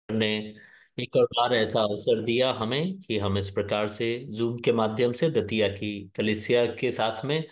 ने एक और बार ऐसा अवसर दिया हमें कि हम इस प्रकार से जूम के माध्यम से दतिया की कलीसिया के साथ में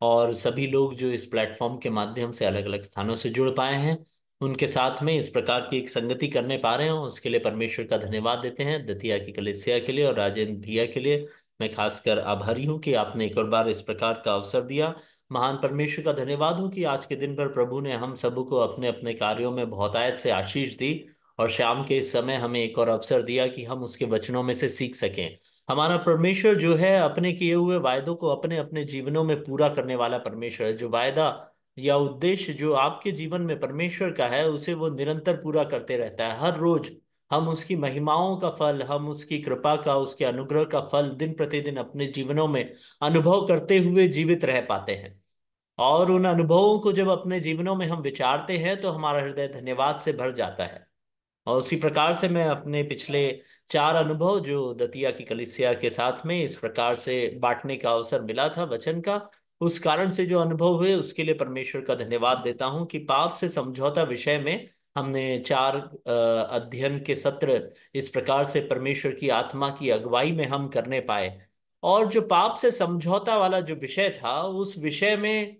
और सभी लोग जो इस प्लेटफॉर्म के माध्यम से अलग अलग स्थानों से जुड़ पाए हैं उनके साथ में इस प्रकार की एक संगति करने पा रहे हैं। उसके लिए परमेश्वर का धन्यवाद देते हैं, दतिया की कलीसिया के लिए और राजेंद्र भैया के लिए मैं खासकर आभारी हूं कि आपने एक और बार इस प्रकार का अवसर दिया। महान परमेश्वर का धन्यवाद हो कि आज के दिन पर प्रभु ने हम सबको अपने अपने कार्यों में बहुतायत से आशीष दी और शाम के इस समय हमें एक और अवसर दिया कि हम उसके वचनों में से सीख सकें। हमारा परमेश्वर जो है अपने किए हुए वायदों को अपने अपने जीवनों में पूरा करने वाला परमेश्वर है। जो वायदा या उद्देश्य जो आपके जीवन में परमेश्वर का है उसे वो निरंतर पूरा करते रहता है। हर रोज हम उसकी महिमाओं का फल, हम उसकी कृपा का, उसके अनुग्रह का फल दिन प्रतिदिन अपने जीवनों में अनुभव करते हुए जीवित रह पाते हैं। और उन अनुभवों को जब अपने जीवनों में हम विचारते हैं तो हमारा हृदय धन्यवाद से भर जाता है। और उसी प्रकार से मैं अपने पिछले 4 अनुभव जो दतिया की कलीसिया के साथ में इस प्रकार से बांटने का अवसर मिला था वचन का, उस कारण से जो अनुभव हुए उसके लिए परमेश्वर का धन्यवाद देता हूं कि पाप से समझौता विषय में हमने 4 अध्ययन के सत्र इस प्रकार से परमेश्वर की आत्मा की अगुवाई में हम करने पाए। और जो पाप से समझौता वाला जो विषय था उस विषय में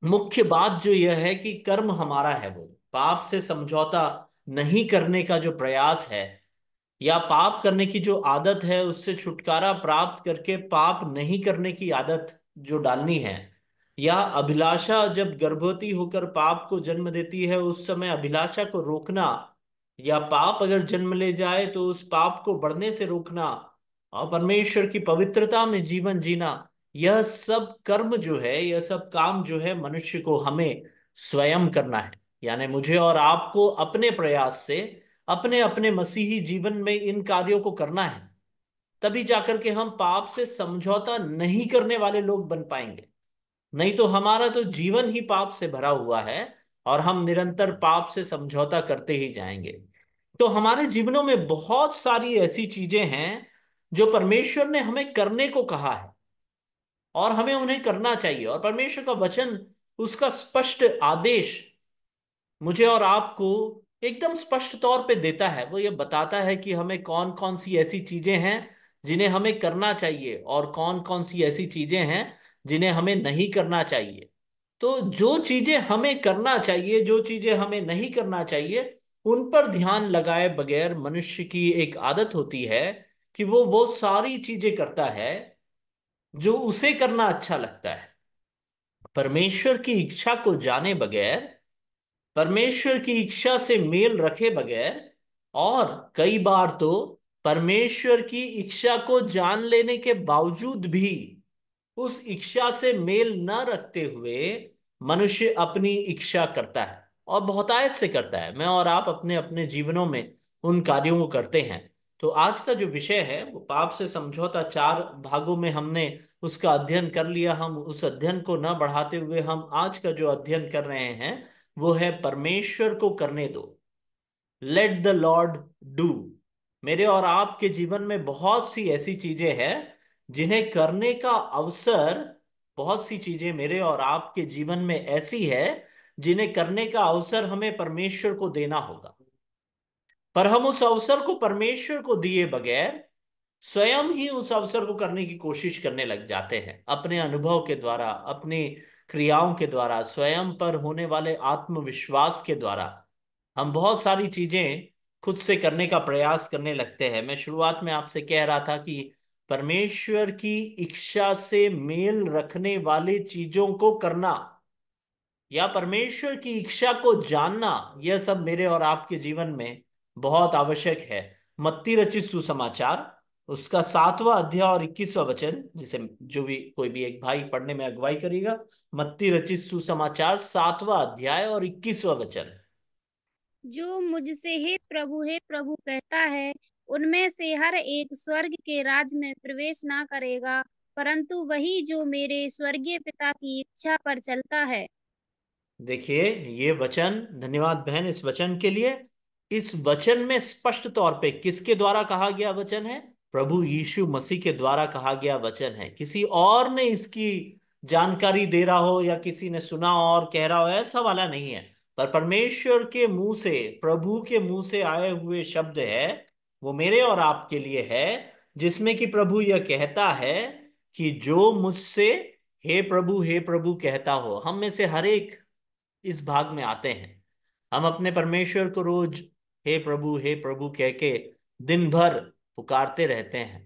मुख्य बात जो यह है कि कर्म हमारा है, वो पाप से समझौता नहीं करने का जो प्रयास है या पाप करने की जो आदत है उससे छुटकारा प्राप्त करके पाप नहीं करने की आदत जो डालनी है, या अभिलाषा जब गर्भवती होकर पाप को जन्म देती है उस समय अभिलाषा को रोकना, या पाप अगर जन्म ले जाए तो उस पाप को बढ़ने से रोकना और परमेश्वर की पवित्रता में जीवन जीना, यह सब कर्म जो है, यह सब काम जो है मनुष्य को हमें स्वयं करना है। यानी मुझे और आपको अपने प्रयास से अपने अपने मसीही जीवन में इन कार्यों को करना है। तभी जाकर के हम पाप से समझौता नहीं करने वाले लोग बन पाएंगे। नहीं तो हमारा तो जीवन ही पाप से भरा हुआ है और हम निरंतर पाप से समझौता करते ही जाएंगे। तो हमारे जीवनों में बहुत सारी ऐसी चीजें हैं जो परमेश्वर ने हमें करने को कहा है और हमें उन्हें करना चाहिए। और परमेश्वर का वचन, उसका स्पष्ट आदेश मुझे और आपको एकदम स्पष्ट तौर पे देता है। वो ये बताता है कि हमें कौन कौन सी ऐसी चीजें हैं जिन्हें हमें करना चाहिए और कौन कौन सी ऐसी चीजें हैं जिन्हें हमें नहीं करना चाहिए। तो जो चीजें हमें करना चाहिए, जो चीजें हमें नहीं करना चाहिए, उन पर ध्यान लगाए बगैर मनुष्य की एक आदत होती है कि वो सारी चीजें करता है जो उसे करना अच्छा लगता है, परमेश्वर की इच्छा को जाने बगैर, परमेश्वर की इच्छा से मेल रखे बगैर, और कई बार तो परमेश्वर की इच्छा को जान लेने के बावजूद भी उस इच्छा से मेल न रखते हुए मनुष्य अपनी इच्छा करता है और बहुतायत से करता है। मैं और आप अपने अपने जीवनों में उन कार्यों को करते हैं। तो आज का जो विषय है वो पाप से समझौता, 4 भागों में हमने उसका अध्ययन कर लिया। हम उस अध्ययन को न बढ़ाते हुए हम आज का जो अध्ययन कर रहे हैं वो है परमेश्वर को करने दो। Let the Lord do. मेरे और आपके जीवन में बहुत सी ऐसी चीजें हैं जिन्हें करने का अवसर, बहुत सी चीजें मेरे और आपके जीवन में ऐसी है जिन्हें करने का अवसर हमें परमेश्वर को देना होगा। पर हम उस अवसर को परमेश्वर को दिए बगैर स्वयं ही उस अवसर को करने की कोशिश करने लग जाते हैं, अपने अनुभव के द्वारा, अपनी क्रियाओं के द्वारा, स्वयं पर होने वाले आत्मविश्वास के द्वारा हम बहुत सारी चीजें खुद से करने का प्रयास करने लगते हैं। मैं शुरुआत में आपसे कह रहा था कि परमेश्वर की इच्छा से मेल रखने वाली चीजों को करना या परमेश्वर की इच्छा को जानना, यह सब मेरे और आपके जीवन में बहुत आवश्यक है। मत्ती रचित सुसमाचार, उसका 7वां अध्याय और 21वां वचन, जिसे जो भी कोई भी एक भाई पढ़ने में अगुवाई करेगा। मत्ती रचित सुसमाचार 7वां अध्याय और 21वां वचन। जो मुझसे हे प्रभु कहता है, उनमें से हर एक स्वर्ग के राज में प्रवेश ना करेगा, परंतु वही जो मेरे स्वर्गीय पिता की इच्छा पर चलता है। देखिए ये वचन, धन्यवाद बहन इस वचन के लिए। इस वचन में स्पष्ट तौर पे किसके द्वारा कहा गया वचन है? प्रभु यीशु मसीह के द्वारा कहा गया वचन है। किसी और ने इसकी जानकारी दे रहा हो या किसी ने सुना और कह रहा हो, ऐसा वाला नहीं है। पर परमेश्वर के मुंह से, प्रभु के मुंह से आए हुए शब्द है, वो मेरे और आपके लिए है, जिसमें कि प्रभु यह कहता है कि जो मुझसे हे प्रभु कहता हो। हम में से हर एक इस भाग में आते हैं। हम अपने परमेश्वर को रोज हे प्रभु कह के दिन भर पुकारते रहते हैं।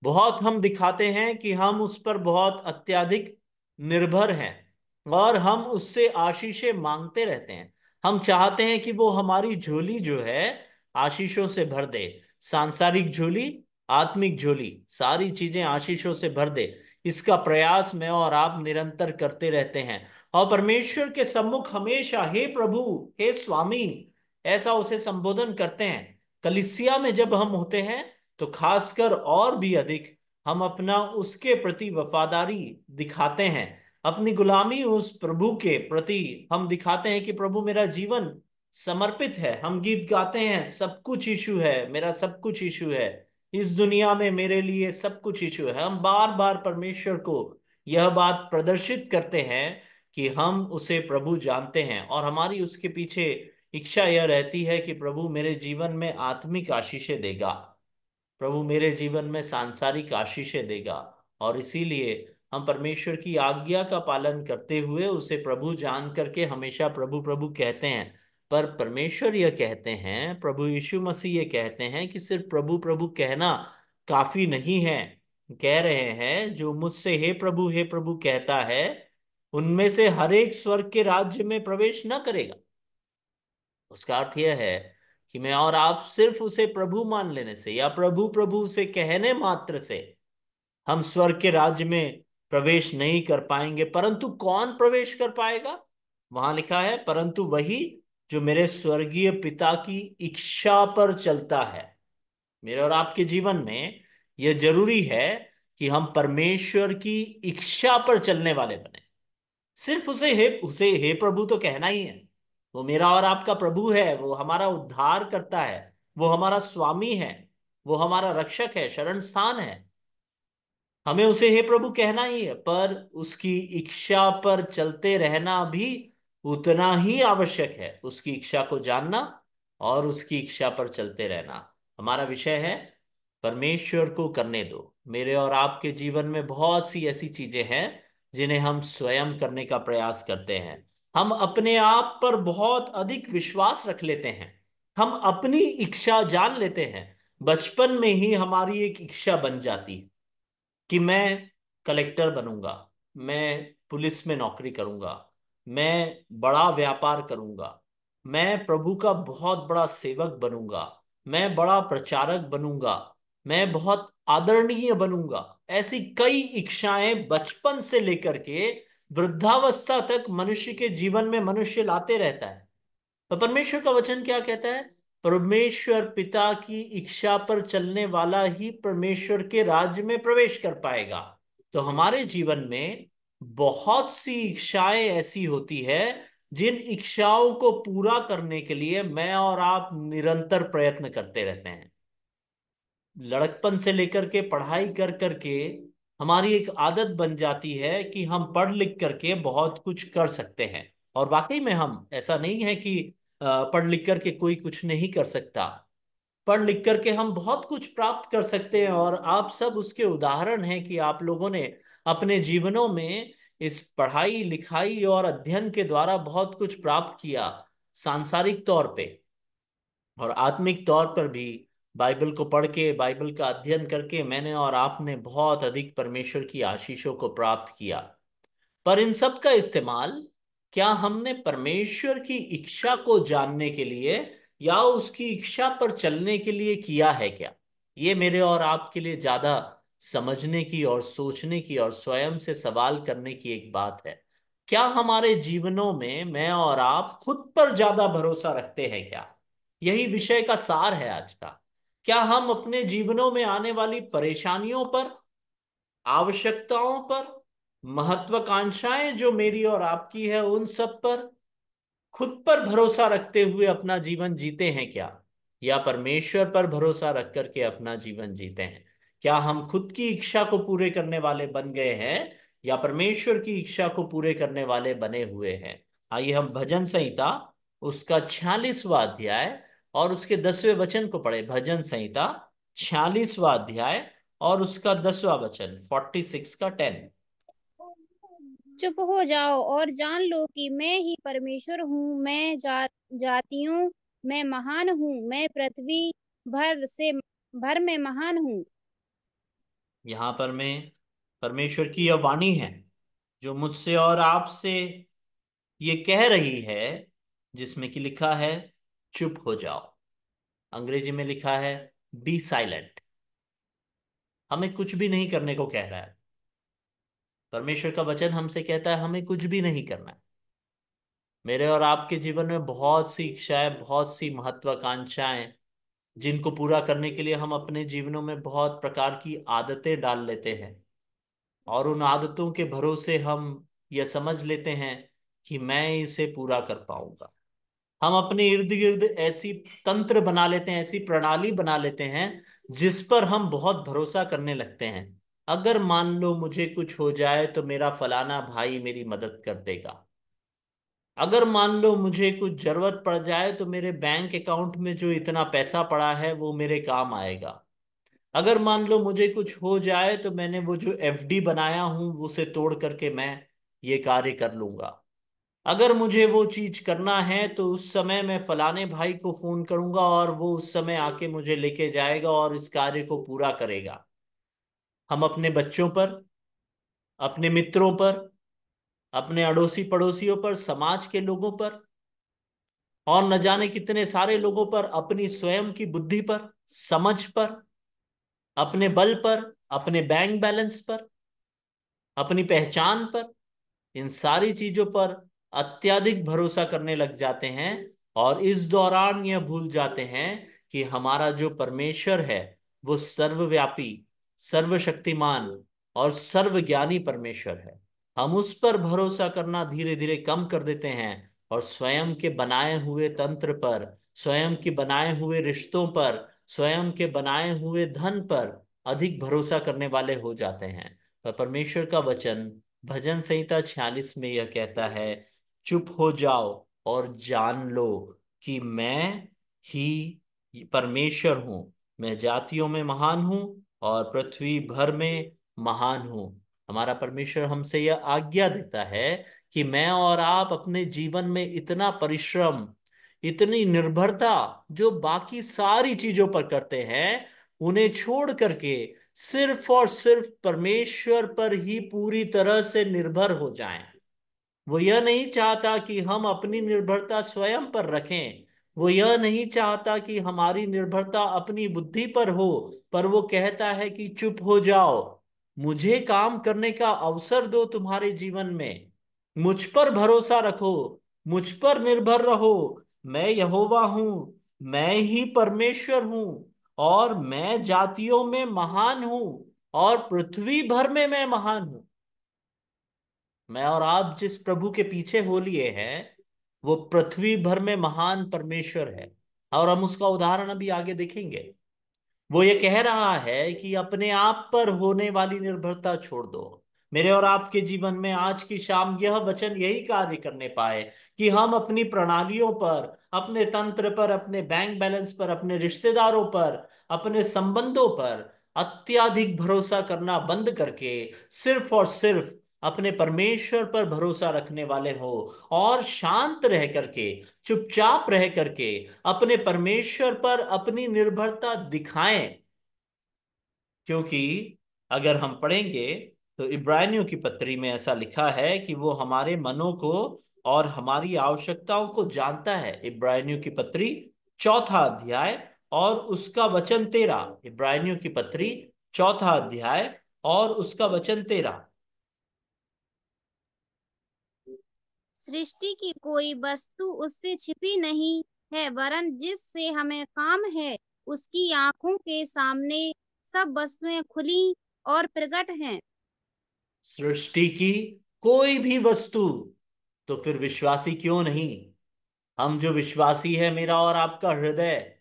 बहुत हम दिखाते हैं कि हम उस पर बहुत अत्यधिक निर्भर हैं, और हम उससे आशीषें मांगते रहते हैं। हम चाहते हैं कि वो हमारी झोली जो है आशीषों से भर दे। सांसारिक झोली, आत्मिक झोली, सारी चीजें आशीषों से भर दे। इसका प्रयास मैं और आप निरंतर करते रहते हैं, और परमेश्वर के सम्मुख हमेशा हे प्रभु, हे स्वामी, ऐसा उसे संबोधन करते हैं। कलीसिया में जब हम होते हैं तो खासकर और भी अधिक हम अपना उसके प्रति वफादारी दिखाते हैं। अपनी गुलामी उस प्रभु के प्रति हम दिखाते हैं कि प्रभु मेरा जीवन समर्पित है। हम गीत गाते हैं, सब कुछ यीशु है, मेरा सब कुछ यीशु है, इस दुनिया में मेरे लिए सब कुछ यीशु है। हम बार बार परमेश्वर को यह बात प्रदर्शित करते हैं कि हम उसे प्रभु जानते हैं, और हमारी उसके पीछे इच्छा यह रहती है कि प्रभु मेरे जीवन में आत्मिक आशीषें देगा, प्रभु मेरे जीवन में सांसारिक आशीषें देगा। और इसीलिए हम परमेश्वर की आज्ञा का पालन करते हुए उसे प्रभु जान करके हमेशा प्रभु प्रभु कहते हैं। पर परमेश्वर यह कहते हैं, प्रभु यीशु मसीह ये कहते हैं कि सिर्फ प्रभु प्रभु कहना काफी नहीं है। कह रहे हैं जो मुझसे हे प्रभु कहता है, उनमें से हर एक स्वर्ग के राज्य में प्रवेश न करेगा। उसका अर्थ यह है कि मैं और आप सिर्फ उसे प्रभु मान लेने से या प्रभु प्रभु उसे कहने मात्र से हम स्वर्ग के राज्य में प्रवेश नहीं कर पाएंगे। परंतु कौन प्रवेश कर पाएगा? वहां लिखा है, परंतु वही जो मेरे स्वर्गीय पिता की इच्छा पर चलता है। मेरे और आपके जीवन में यह जरूरी है कि हम परमेश्वर की इच्छा पर चलने वाले बने। सिर्फ उसे हे प्रभु तो कहना ही है। वो मेरा और आपका प्रभु है, वो हमारा उद्धार करता है, वो हमारा स्वामी है, वो हमारा रक्षक है, शरण स्थान है। हमें उसे हे प्रभु कहना ही है, पर उसकी इच्छा पर चलते रहना भी उतना ही आवश्यक है। उसकी इच्छा को जानना और उसकी इच्छा पर चलते रहना हमारा विषय है। परमेश्वर को करने दो। मेरे और आपके जीवन में बहुत सी ऐसी चीजें हैं जिन्हें हम स्वयं करने का प्रयास करते हैं। हम अपने आप पर बहुत अधिक विश्वास रख लेते हैं। हम अपनी इच्छा जान लेते हैं। बचपन में ही हमारी एक इच्छा बन जाती है कि मैं कलेक्टर बनूंगा, मैं पुलिस में नौकरी करूंगा, मैं बड़ा व्यापार करूंगा, मैं प्रभु का बहुत बड़ा सेवक बनूंगा, मैं बड़ा प्रचारक बनूंगा, मैं बहुत आदरणीय बनूंगा। ऐसी कई इच्छाएं बचपन से लेकर के वृद्धावस्था तक मनुष्य के जीवन में मनुष्य लाते रहता है। तो परमेश्वर का वचन क्या कहता है? परमेश्वर पिता की इच्छा पर चलने वाला ही परमेश्वर के राज्य में प्रवेश कर पाएगा। तो हमारे जीवन में बहुत सी इच्छाएं ऐसी होती है जिन इच्छाओं को पूरा करने के लिए मैं और आप निरंतर प्रयत्न करते रहते हैं। लड़कपन से लेकर के पढ़ाई कर करके हमारी एक आदत बन जाती है कि हम पढ़ लिख करके बहुत कुछ कर सकते हैं। और वाकई में हम, ऐसा नहीं है कि पढ़ लिख करके कोई कुछ नहीं कर सकता। पढ़ लिख करके हम बहुत कुछ प्राप्त कर सकते हैं, और आप सब उसके उदाहरण हैं कि आप लोगों ने अपने जीवनों में इस पढ़ाई लिखाई और अध्ययन के द्वारा बहुत कुछ प्राप्त किया। सांसारिक तौर पे और आत्मिक तौर पर भी बाइबल को पढ़ के, बाइबल का अध्ययन करके मैंने और आपने बहुत अधिक परमेश्वर की आशीषों को प्राप्त किया। पर इन सब का इस्तेमाल क्या हमने परमेश्वर की इच्छा को जानने के लिए या उसकी इच्छा पर चलने के लिए किया है क्या? ये मेरे और आपके लिए ज्यादा समझने की और सोचने की और स्वयं से सवाल करने की एक बात है। क्या हमारे जीवनों में मैं और आप खुद पर ज्यादा भरोसा रखते हैं क्या? यही विषय का सार है आज का। क्या हम अपने जीवनों में आने वाली परेशानियों पर, आवश्यकताओं पर, महत्वाकांक्षाएं जो मेरी और आपकी है उन सब पर खुद पर भरोसा रखते हुए अपना जीवन जीते हैं क्या? या परमेश्वर पर भरोसा रख करके अपना जीवन जीते हैं? क्या हम खुद की इच्छा को पूरे करने वाले बन गए हैं या परमेश्वर की इच्छा को पूरे करने वाले बने हुए हैं? आइए हम भजन संहिता उसका 46वां अध्याय और उसके 10वें वचन को पढ़े। भजन संहिता 46वां अध्याय और उसका 10वां वचन, 46 का 10। चुप हो जाओ और जान लो कि मैं ही परमेश्वर हूँ। मैं जातियों में महान हूँ, मैं पृथ्वी भर में महान हूँ। यहां पर मैं परमेश्वर की यह वाणी है जो मुझसे और आपसे ये कह रही है, जिसमें कि लिखा है चुप हो जाओ। अंग्रेजी में लिखा है बी साइलेंट। हमें कुछ भी नहीं करने को कह रहा है। परमेश्वर का वचन हमसे कहता है हमें कुछ भी नहीं करना है। मेरे और आपके जीवन में बहुत सी इच्छाएं, बहुत सी महत्वाकांक्षाएं, जिनको पूरा करने के लिए हम अपने जीवनों में बहुत प्रकार की आदतें डाल लेते हैं। और उन आदतों के भरोसे हम यह समझ लेते हैं कि मैं इसे पूरा कर पाऊंगा। हम अपने इर्द गिर्द ऐसी तंत्र बना लेते हैं, ऐसी प्रणाली बना लेते हैं जिस पर हम बहुत भरोसा करने लगते हैं। अगर मान लो मुझे कुछ हो जाए तो मेरा फलाना भाई मेरी मदद कर देगा। अगर मान लो मुझे कुछ जरूरत पड़ जाए तो मेरे बैंक अकाउंट में जो इतना पैसा पड़ा है वो मेरे काम आएगा। अगर मान लो मुझे कुछ हो जाए तो मैंने वो जो एफडी बनाया हूं उसे तोड़ करके मैं ये कार्य कर लूंगा। अगर मुझे वो चीज करना है तो उस समय मैं फलाने भाई को फोन करूंगा और वो उस समय आके मुझे लेके जाएगा और इस कार्य को पूरा करेगा। हम अपने बच्चों पर, अपने मित्रों पर, अपने अड़ोसी पड़ोसियों पर, समाज के लोगों पर और न जाने कितने सारे लोगों पर, अपनी स्वयं की बुद्धि पर, समझ पर, अपने बल पर, अपने बैंक बैलेंस पर, अपनी पहचान पर, इन सारी चीजों पर अत्यधिक भरोसा करने लग जाते हैं। और इस दौरान यह भूल जाते हैं कि हमारा जो परमेश्वर है वो सर्वव्यापी, सर्वशक्तिमान और सर्वज्ञानी परमेश्वर है। हम उस पर भरोसा करना धीरे धीरे कम कर देते हैं और स्वयं के बनाए हुए तंत्र पर, स्वयं के बनाए हुए रिश्तों पर, स्वयं के बनाए हुए धन पर अधिक भरोसा करने वाले हो जाते हैं। पर परमेश्वर का वचन भजन संहिता 46 में यह कहता है चुप हो जाओ और जान लो कि मैं ही परमेश्वर हूं। मैं जातियों में महान हूं और पृथ्वी भर में महान हूं। हमारा परमेश्वर हमसे यह आज्ञा देता है कि मैं और आप अपने जीवन में इतना परिश्रम, इतनी निर्भरता जो बाकी सारी चीजों पर करते हैं, उन्हें छोड़ करके सिर्फ और सिर्फ परमेश्वर पर ही पूरी तरह से निर्भर हो जाएं। वो यह नहीं चाहता कि हम अपनी निर्भरता स्वयं पर रखें। वो यह नहीं चाहता कि हमारी निर्भरता अपनी बुद्धि पर हो। पर वो कहता है कि चुप हो जाओ, मुझे काम करने का अवसर दो तुम्हारे जीवन में। मुझ पर भरोसा रखो, मुझ पर निर्भर रहो। मैं यहोवा हूं, मैं ही परमेश्वर हूं और मैं जातियों में महान हूं और पृथ्वी भर में मैं महान हूं। मैं और आप जिस प्रभु के पीछे हो लिए हैं वो पृथ्वी भर में महान परमेश्वर है। और हम उसका उदाहरण अभी आगे देखेंगे। वो ये कह रहा है कि अपने आप पर होने वाली निर्भरता छोड़ दो। मेरे और आपके जीवन में आज की शाम यह वचन यही कार्य करने पाए कि हम अपनी प्रणालियों पर, अपने तंत्र पर, अपने बैंक बैलेंस पर, अपने रिश्तेदारों पर, अपने संबंधों पर अत्यधिक भरोसा करना बंद करके सिर्फ और सिर्फ अपने परमेश्वर पर भरोसा रखने वाले हो और शांत रह करके, चुपचाप रह करके अपने परमेश्वर पर अपनी निर्भरता दिखाएं। क्योंकि अगर हम पढ़ेंगे तो इब्रानियों की पत्री में ऐसा लिखा है कि वो हमारे मनों को और हमारी आवश्यकताओं को जानता है। इब्रानियों की पत्री 4 अध्याय और उसका वचन 13। इब्रानियों की पत्री 4 अध्याय और उसका वचन 13। सृष्टि की कोई वस्तु उससे छिपी नहीं है, वरन जिससे हमें काम है उसकी आंखों के सामने सब वस्तुएं खुली और प्रकट हैं। सृष्टि की कोई भी वस्तु, तो फिर विश्वासी क्यों नहीं? हम जो विश्वासी है, मेरा और आपका हृदय,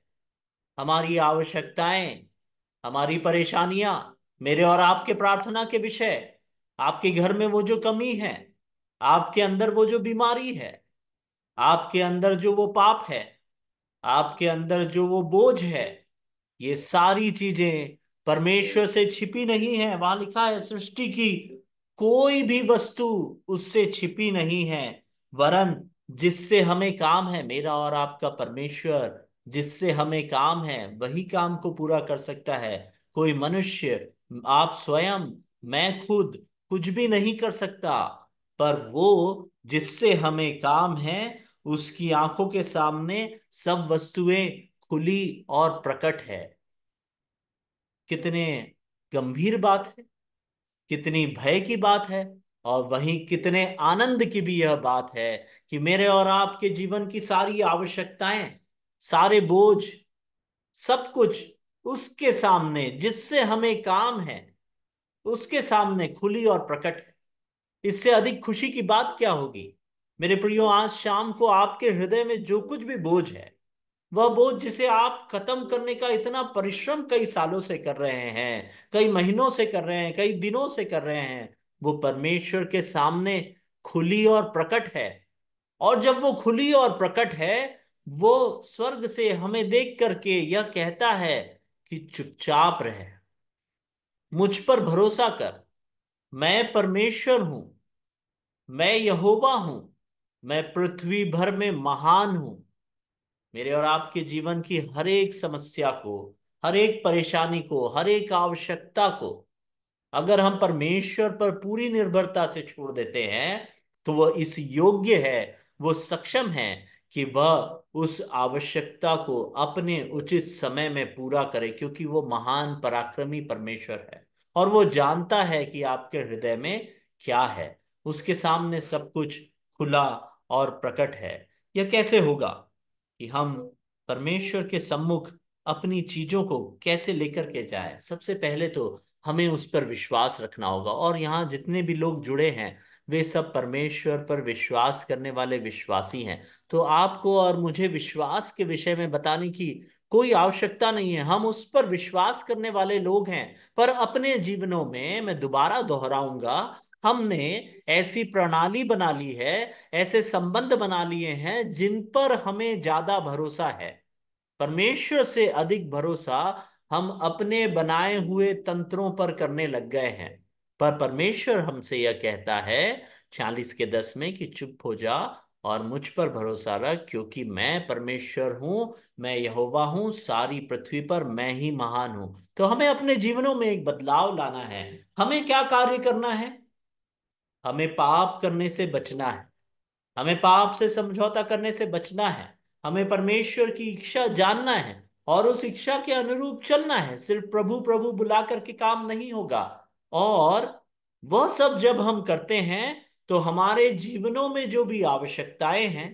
हमारी आवश्यकताएं, हमारी परेशानियां, मेरे और आपके प्रार्थना के विषय, आपके घर में वो जो कमी है, आपके अंदर वो जो बीमारी है, आपके अंदर जो वो पाप है, आपके अंदर जो वो बोझ है, ये सारी चीजें परमेश्वर से छिपी नहीं है। वहां लिखा है सृष्टि की कोई भी वस्तु उससे छिपी नहीं है, वरन जिससे हमें काम है, मेरा और आपका परमेश्वर जिससे हमें काम है वही काम को पूरा कर सकता है। कोई मनुष्य, आप स्वयं, मैं खुद कुछ भी नहीं कर सकता। पर वो जिससे हमें काम है, उसकी आंखों के सामने सब वस्तुएं खुली और प्रकट है। कितने गंभीर बात है, कितनी भय की बात है, और वहीं कितने आनंद की भी यह बात है कि मेरे और आपके जीवन की सारी आवश्यकताएं, सारे बोझ, सब कुछ उसके सामने जिससे हमें काम है, उसके सामने खुली और प्रकट है। इससे अधिक खुशी की बात क्या होगी? मेरे प्रियो, आज शाम को आपके हृदय में जो कुछ भी बोझ है, वह बोझ जिसे आप खत्म करने का इतना परिश्रम कई सालों से कर रहे हैं, कई महीनों से कर रहे हैं, कई दिनों से कर रहे हैं, वो परमेश्वर के सामने खुली और प्रकट है। और जब वो खुली और प्रकट है, वो स्वर्ग से हमें देख करके यह कहता है कि चुपचाप रहे, मुझ पर भरोसा कर, मैं परमेश्वर हूं, मैं यहोवा हूं, मैं पृथ्वी भर में महान हूं। मेरे और आपके जीवन की हर एक समस्या को, हर एक परेशानी को, हर एक आवश्यकता को अगर हम परमेश्वर पर पूरी निर्भरता से छोड़ देते हैं, तो वह इस योग्य है, वो सक्षम है कि वह उस आवश्यकता को अपने उचित समय में पूरा करे, क्योंकि वो महान पराक्रमी परमेश्वर है। और वो जानता है कि आपके हृदय में क्या है। उसके सामने सब कुछ खुला और प्रकट है। यह कैसे होगा कि हम परमेश्वर के सम्मुख अपनी चीजों को कैसे लेकर के जाए? सबसे पहले तो हमें उस पर विश्वास रखना होगा। और यहाँ जितने भी लोग जुड़े हैं, वे सब परमेश्वर पर विश्वास करने वाले विश्वासी हैं। तो आपको और मुझे विश्वास के विषय में बताने की कोई आवश्यकता नहीं है। हम उस पर विश्वास करने वाले लोग हैं। पर अपने जीवनों में, मैं दोबारा दोहराऊंगा, हमने ऐसी प्रणाली बना ली है, ऐसे संबंध बना लिए हैं जिन पर हमें ज्यादा भरोसा है। परमेश्वर से अधिक भरोसा हम अपने बनाए हुए तंत्रों पर करने लग गए हैं। पर परमेश्वर हमसे यह कहता है 46 के 10 में कि चुप हो जा और मुझ पर भरोसा रख, क्योंकि मैं परमेश्वर हूं, मैं यहोवा हूं, सारी पृथ्वी पर मैं ही महान हूं। तो हमें अपने जीवनों में एक बदलाव लाना है। हमें क्या कार्य करना है? हमें पाप करने से बचना है, हमें पाप से समझौता करने से बचना है, हमें परमेश्वर की इच्छा जानना है और उस इच्छा के अनुरूप चलना है। सिर्फ प्रभु प्रभु बुला करके काम नहीं होगा। और वह सब जब हम करते हैं, तो हमारे जीवनों में जो भी आवश्यकताएं हैं,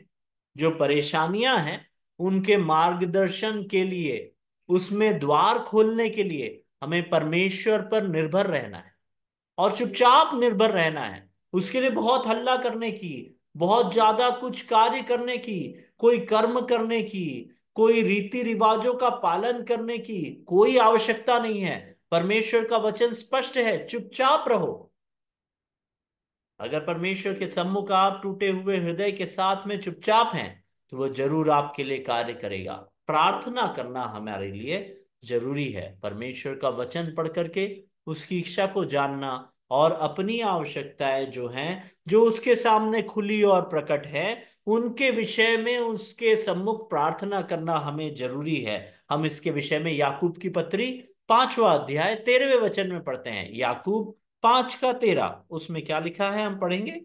जो परेशानियां हैं, उनके मार्गदर्शन के लिए, उसमें द्वार खोलने के लिए हमें परमेश्वर पर निर्भर रहना है और चुपचाप निर्भर रहना है। उसके लिए बहुत हल्ला करने की, बहुत ज्यादा कुछ कार्य करने की, कोई कर्म करने की, कोई रीति रिवाजों का पालन करने की कोई आवश्यकता नहीं है। परमेश्वर का वचन स्पष्ट है, चुपचाप रहो। अगर परमेश्वर के सम्मुख आप टूटे हुए हृदय के साथ में चुपचाप हैं, तो वो जरूर आपके लिए कार्य करेगा। प्रार्थना करना हमारे लिए जरूरी है। परमेश्वर का वचन पढ़ करके उसकी इच्छा को जानना और अपनी आवश्यकताएं जो हैं, जो उसके सामने खुली और प्रकट है, उनके विषय में उसके सम्मुख प्रार्थना करना हमें जरूरी है। हम इसके विषय में याकूब की पत्री 5वां अध्याय 13वें वचन में पढ़ते हैं। याकूब 5 का 13, उसमें क्या लिखा है हम पढ़ेंगे।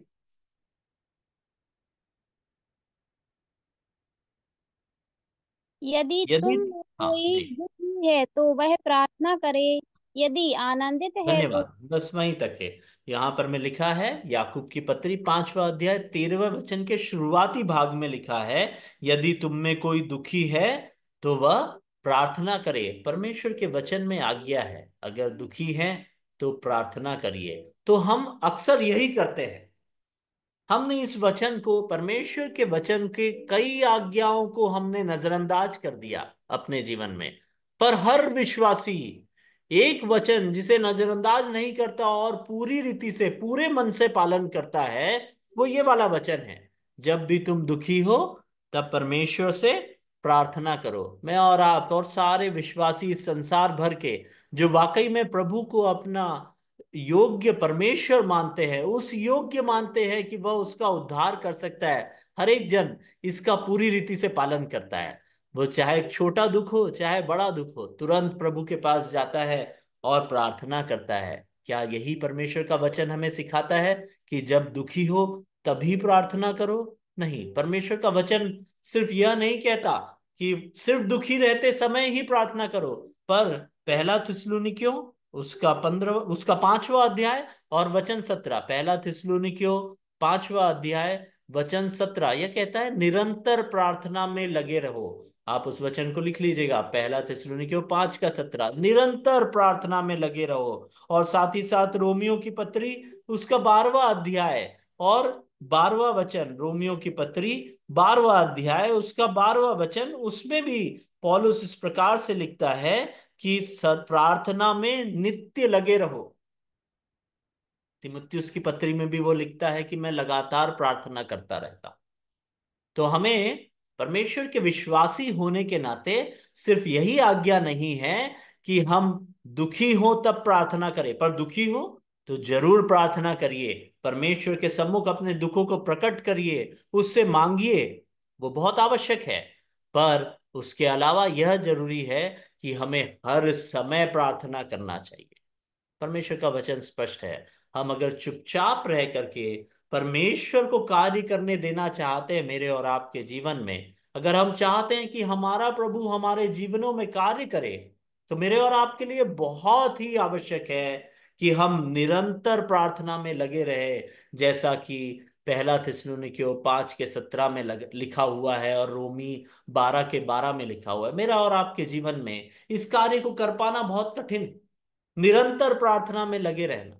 यदि यदि, तुम में हाँ कोई जी, दुखी है तो वह प्रार्थना करे, यदि आनंदित है तो। धन्यवाद। बस वहीं तक है। यहां पर में लिखा है, याकूब की पत्री 5वां अध्याय 13वें वचन के शुरुआती भाग में लिखा है, यदि तुम में कोई दुखी है तो वह प्रार्थना करे। परमेश्वर के वचन में आज्ञा है, अगर दुखी है तो प्रार्थना करिए। तो हम अक्सर यही करते हैं। हमने इस वचन को, परमेश्वर के वचन के कई आज्ञाओं को हमने नजरअंदाज कर दिया अपने जीवन में। पर हर विश्वासी एक वचन जिसे नजरअंदाज नहीं करता और पूरी रीति से, पूरे मन से पालन करता है, वो ये वाला वचन है, जब भी तुम दुखी हो तब परमेश्वर से प्रार्थना करो। मैं और आप और सारे विश्वासी इस संसार भर के जो वाकई में प्रभु को अपना योग्य परमेश्वर मानते हैं, उस योग्य मानते हैं कि वह उसका उद्धार कर सकता है, हर एक जन इसका पूरी रीति से पालन करता है। वो चाहे छोटा दुख हो चाहे बड़ा दुख हो, तुरंत प्रभु के पास जाता है और प्रार्थना करता है। क्या यही परमेश्वर का वचन हमें सिखाता है कि जब दुखी हो तभी प्रार्थना करो? नहीं, परमेश्वर का वचन सिर्फ यह नहीं कहता कि सिर्फ दुखी रहते समय ही प्रार्थना करो। पर पहला थिस्सलुनीकियों उसका 5वां अध्याय और वचन 17, पहला थिस्सलुनीकियों 5वां अध्याय वचन 17 यह कहता है निरंतर प्रार्थना में लगे रहो। आप उस वचन को लिख लीजिएगा, पहला थिस्सलुनीकियों 5 का 17, निरंतर प्रार्थना में लगे रहो। और साथ ही साथ रोमियो की पत्री उसका 12वां अध्याय और 12वां वचन, रोमियो की पत्री 12वां अध्याय उसका 12वां वचन, उसमें भी पौलुस इस प्रकार से लिखता है कि प्रार्थना में नित्य लगे रहो। तिमुथियुस की पत्री में भी वो लिखता है कि मैं लगातार प्रार्थना करता रहता। तो हमें परमेश्वर के विश्वासी होने के नाते सिर्फ यही आज्ञा नहीं है कि हम दुखी हो तब प्रार्थना करें, पर दुखी हो तो जरूर प्रार्थना करिए, परमेश्वर के सम्मुख अपने दुखों को प्रकट करिए, उससे मांगिए, वो बहुत आवश्यक है। पर उसके अलावा यह जरूरी है कि हमें हर समय प्रार्थना करना चाहिए। परमेश्वर का वचन स्पष्ट है, हम अगर चुपचाप रह करके परमेश्वर को कार्य करने देना चाहते हैं मेरे और आपके जीवन में, अगर हम चाहते हैं कि हमारा प्रभु हमारे जीवनों में कार्य करे, तो मेरे और आपके लिए बहुत ही आवश्यक है कि हम निरंतर प्रार्थना में लगे रहे। जैसा कि पहला थिस्सलुनीकियों 5 के 17 में लिखा हुआ है और रोमी 12 के 12 में लिखा हुआ है। मेरा और आपके जीवन में इस कार्य को कर पाना बहुत कठिन है, निरंतर प्रार्थना में लगे रहना।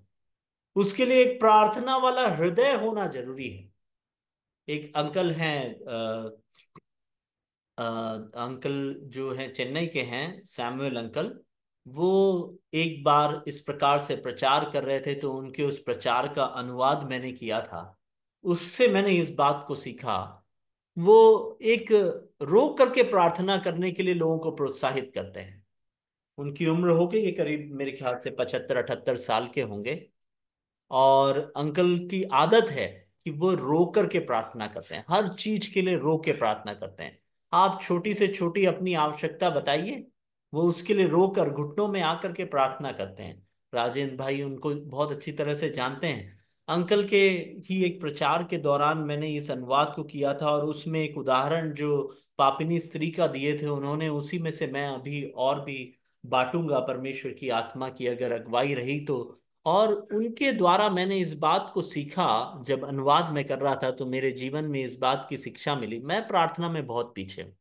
उसके लिए एक प्रार्थना वाला हृदय होना जरूरी है। एक अंकल हैं, अंकल जो हैं चेन्नई के हैं, सैमुअल अंकल। वो एक बार इस प्रकार से प्रचार कर रहे थे, तो उनके उस प्रचार का अनुवाद मैंने किया था। उससे मैंने इस बात को सीखा, वो एक रो करके प्रार्थना करने के लिए लोगों को प्रोत्साहित करते हैं। उनकी उम्र हो गई है करीब, मेरे ख्याल से 75-78 साल के होंगे। और अंकल की आदत है कि वो रो करके प्रार्थना करते हैं, हर चीज के लिए रो के प्रार्थना करते हैं। आप छोटी से छोटी अपनी आवश्यकता बताइए, वो उसके लिए रो कर घुटनों में आकर के प्रार्थना करते हैं। राजेंद्र भाई उनको बहुत अच्छी तरह से जानते हैं। अंकल के ही एक प्रचार के दौरान मैंने इस अनुवाद को किया था, और उसमें एक उदाहरण जो पापिनी स्त्री का दिए थे उन्होंने, उसी में से मैं अभी और भी बांटूंगा, परमेश्वर की आत्मा की अगर अगुवाई रही तो। और उनके द्वारा मैंने इस बात को सीखा, जब अनुवाद में कर रहा था तो मेरे जीवन में इस बात की शिक्षा मिली। मैं प्रार्थना में बहुत पीछे हूँ,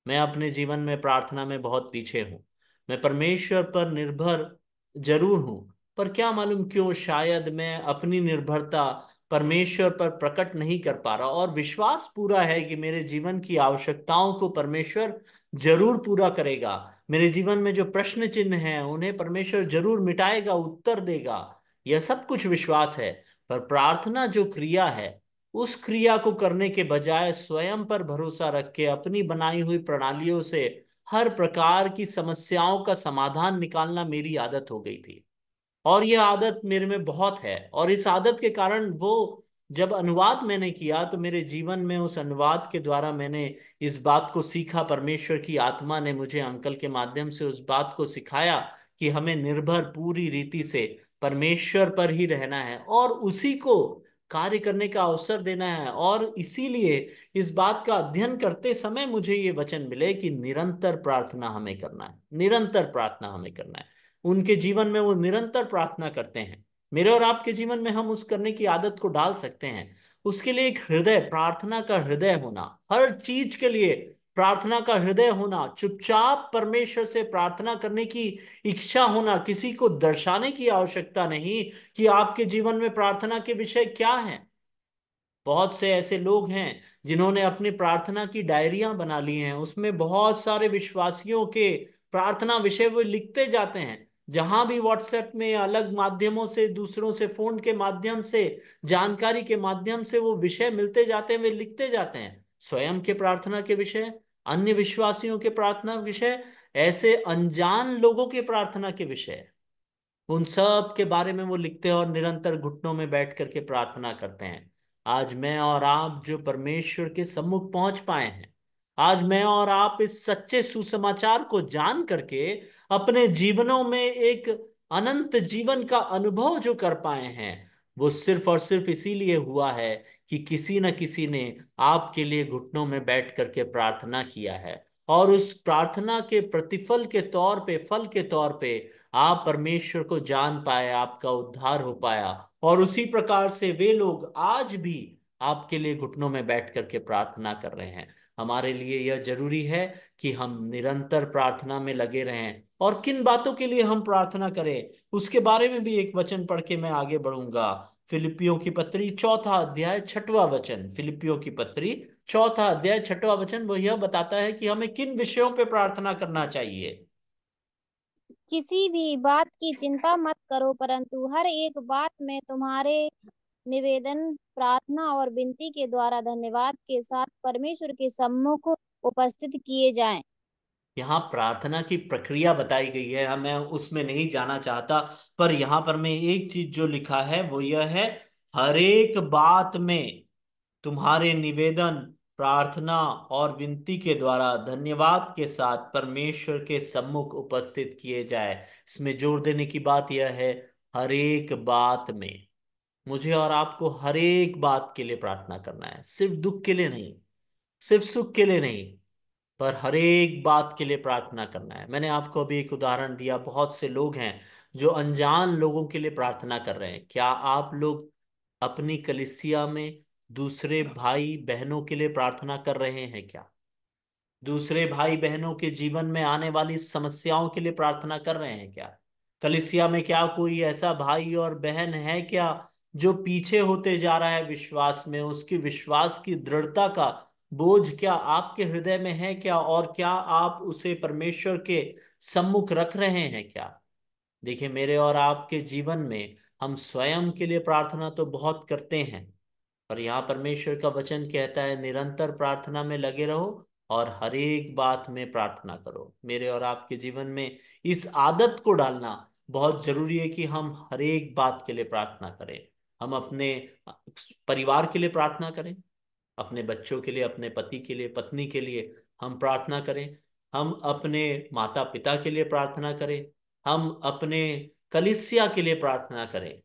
मैं अपने जीवन में प्रार्थना में बहुत पीछे हूँ। मैं परमेश्वर पर निर्भर जरूर हूँ, पर क्या मालूम क्यों शायद मैं अपनी निर्भरता परमेश्वर पर प्रकट नहीं कर पा रहा। और विश्वास पूरा है कि मेरे जीवन की आवश्यकताओं को परमेश्वर जरूर पूरा करेगा। मेरे जीवन में जो प्रश्न चिन्ह हैं उन्हें परमेश्वर जरूर मिटाएगा, उत्तर देगा, यह सब कुछ विश्वास है। पर प्रार्थना जो क्रिया है, उस क्रिया को करने के बजाय स्वयं पर भरोसा रख के अपनी बनाई हुई प्रणालियों से हर प्रकार की समस्याओं का समाधान निकालना मेरी आदत हो गई थी। और यह आदत मेरे में बहुत है, और इस आदत के कारण वो जब अनुवाद मैंने किया तो मेरे जीवन में उस अनुवाद के द्वारा मैंने इस बात को सीखा। परमेश्वर की आत्मा ने मुझे अंकल के माध्यम से उस बात को सिखाया कि हमें निर्भर पूरी रीति से परमेश्वर पर ही रहना है और उसी को कार्य करने का अवसर देना है। और इसीलिए इस बात का अध्ययन करते समय मुझे ये वचन मिले कि निरंतर प्रार्थना हमें करना है, निरंतर प्रार्थना हमें करना है। उनके जीवन में वो निरंतर प्रार्थना करते हैं, मेरे और आपके जीवन में हम उस करने की आदत को डाल सकते हैं। उसके लिए एक हृदय, प्रार्थना का हृदय होना, हर चीज के लिए प्रार्थना का हृदय होना, चुपचाप परमेश्वर से प्रार्थना करने की इच्छा होना, किसी को दर्शाने की आवश्यकता नहीं कि आपके जीवन में प्रार्थना के विषय क्या हैं। बहुत से ऐसे लोग हैं जिन्होंने अपनी प्रार्थना की डायरियां बना ली हैं, उसमें बहुत सारे विश्वासियों के प्रार्थना विषय वो लिखते जाते हैं। जहां भी व्हाट्सएप में अलग माध्यमों से, दूसरों से, फोन के माध्यम से, जानकारी के माध्यम से वो विषय मिलते जाते हैं, वे लिखते जाते हैं, स्वयं के प्रार्थना के विषय, अन्य विश्वासियों के प्रार्थना विषय, ऐसे अनजान लोगों के प्रार्थना के विषय, उन सब के बारे में वो लिखते हैं और निरंतर घुटनों में बैठ करके प्रार्थना करते हैं। आज मैं और आप जो परमेश्वर के सम्मुख पहुंच पाए हैं, आज मैं और आप इस सच्चे सुसमाचार को जान करके अपने जीवनों में एक अनंत जीवन का अनुभव जो कर पाए हैं, वो सिर्फ और सिर्फ इसीलिए हुआ है कि किसी न किसी ने आपके लिए घुटनों में बैठ करके प्रार्थना किया है। और उस प्रार्थना के प्रतिफल के तौर पे, फल के तौर पे, आप परमेश्वर को जान पाए, आपका उद्धार हो पाया। और उसी प्रकार से वे लोग आज भी आपके लिए घुटनों में बैठ करके प्रार्थना कर रहे हैं। हमारे लिए यह जरूरी है कि हम निरंतर प्रार्थना में लगे रहें। और किन बातों के लिए हम प्रार्थना करें, उसके बारे में भी एक वचन पढ़ के मैं आगे बढ़ूंगा। फिलिपियों की पत्री चौथा अध्याय छठवां वचन, फिलिपियों की पत्री चौथा अध्याय छठवां वचन, वो यह बताता है कि हमें किन विषयों पे प्रार्थना करना चाहिए। किसी भी बात की चिंता मत करो, परंतु हर एक बात में तुम्हारे निवेदन, प्रार्थना और विनती के द्वारा धन्यवाद के साथ परमेश्वर के सम्मुख उपस्थित किए जाएं। यहाँ प्रार्थना की प्रक्रिया बताई गई है, मैं उसमें नहीं जाना चाहता। पर यहाँ पर मैं एक चीज जो लिखा है वो यह है, हर एक बात में तुम्हारे निवेदन, प्रार्थना और विनती के द्वारा धन्यवाद के साथ परमेश्वर के सम्मुख उपस्थित किए जाए। इसमें जोर देने की बात यह है, हर एक बात में। मुझे और आपको हर एक बात के लिए प्रार्थना करना है, सिर्फ दुख के लिए नहीं, सिर्फ सुख के लिए नहीं, पर हर एक बात के लिए प्रार्थना करना है। मैंने आपको अभी एक उदाहरण दिया, बहुत से लोग हैं जो अनजान लोगों के लिए प्रार्थना कर रहे हैं। क्या आप लोग अपनी कलीसिया में दूसरे भाई बहनों के लिए प्रार्थना कर रहे हैं क्या? दूसरे भाई बहनों के जीवन में आने वाली समस्याओं के लिए प्रार्थना कर रहे हैं क्या? कलीसिया में क्या कोई ऐसा भाई और बहन है क्या जो पीछे होते जा रहा है विश्वास में? उसकी विश्वास की दृढ़ता का बोझ क्या आपके हृदय में है क्या? और क्या आप उसे परमेश्वर के सम्मुख रख रहे हैं क्या? देखिए, मेरे और आपके जीवन में हम स्वयं के लिए प्रार्थना तो बहुत करते हैं, पर यहाँ परमेश्वर का वचन कहता है निरंतर प्रार्थना में लगे रहो और हर एक बात में प्रार्थना करो। मेरे और आपके जीवन में इस आदत को डालना बहुत जरूरी है कि हम हर एक बात के लिए प्रार्थना करें। हम अपने परिवार के लिए प्रार्थना करें, अपने बच्चों के लिए, अपने पति के लिए, पत्नी के लिए हम प्रार्थना करें। हम अपने माता पिता के लिए प्रार्थना करें। हम अपने कलीसिया के लिए प्रार्थना करें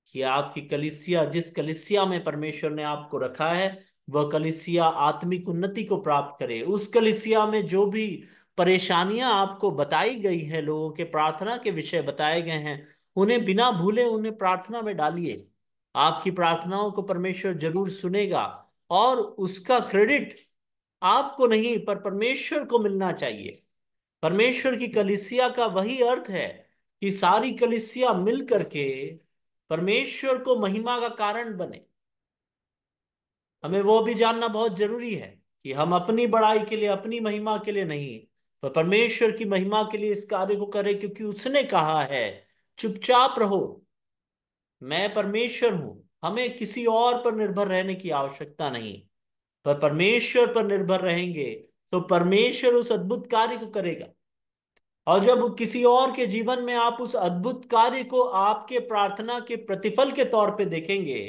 कि आपकी कलीसिया, जिस कलीसिया में परमेश्वर ने आपको रखा है, वह कलीसिया आत्मिक उन्नति को प्राप्त करे। उस कलीसिया में जो भी परेशानियां आपको बताई गई है, लोगों के प्रार्थना के विषय बताए गए हैं, उन्हें बिना भूले उन्हें प्रार्थना में डालिए। आपकी प्रार्थनाओं को परमेश्वर जरूर सुनेगा और उसका क्रेडिट आपको नहीं पर परमेश्वर को मिलना चाहिए। परमेश्वर की कलीसिया का वही अर्थ है कि सारी कलीसिया मिल करके परमेश्वर को महिमा का कारण बने। हमें वो भी जानना बहुत जरूरी है कि हम अपनी बड़ाई के लिए, अपनी महिमा के लिए नहीं, पर परमेश्वर की महिमा के लिए इस कार्य को करें, क्योंकि उसने कहा है चुपचाप रहो, मैं परमेश्वर हूं। हमें किसी और पर निर्भर रहने की आवश्यकता नहीं, पर परमेश्वर पर निर्भर रहेंगे तो परमेश्वर उस अद्भुत कार्य को करेगा। और जब किसी और के जीवन में आप उस अद्भुत कार्य को आपके प्रार्थना के प्रतिफल के तौर पे देखेंगे,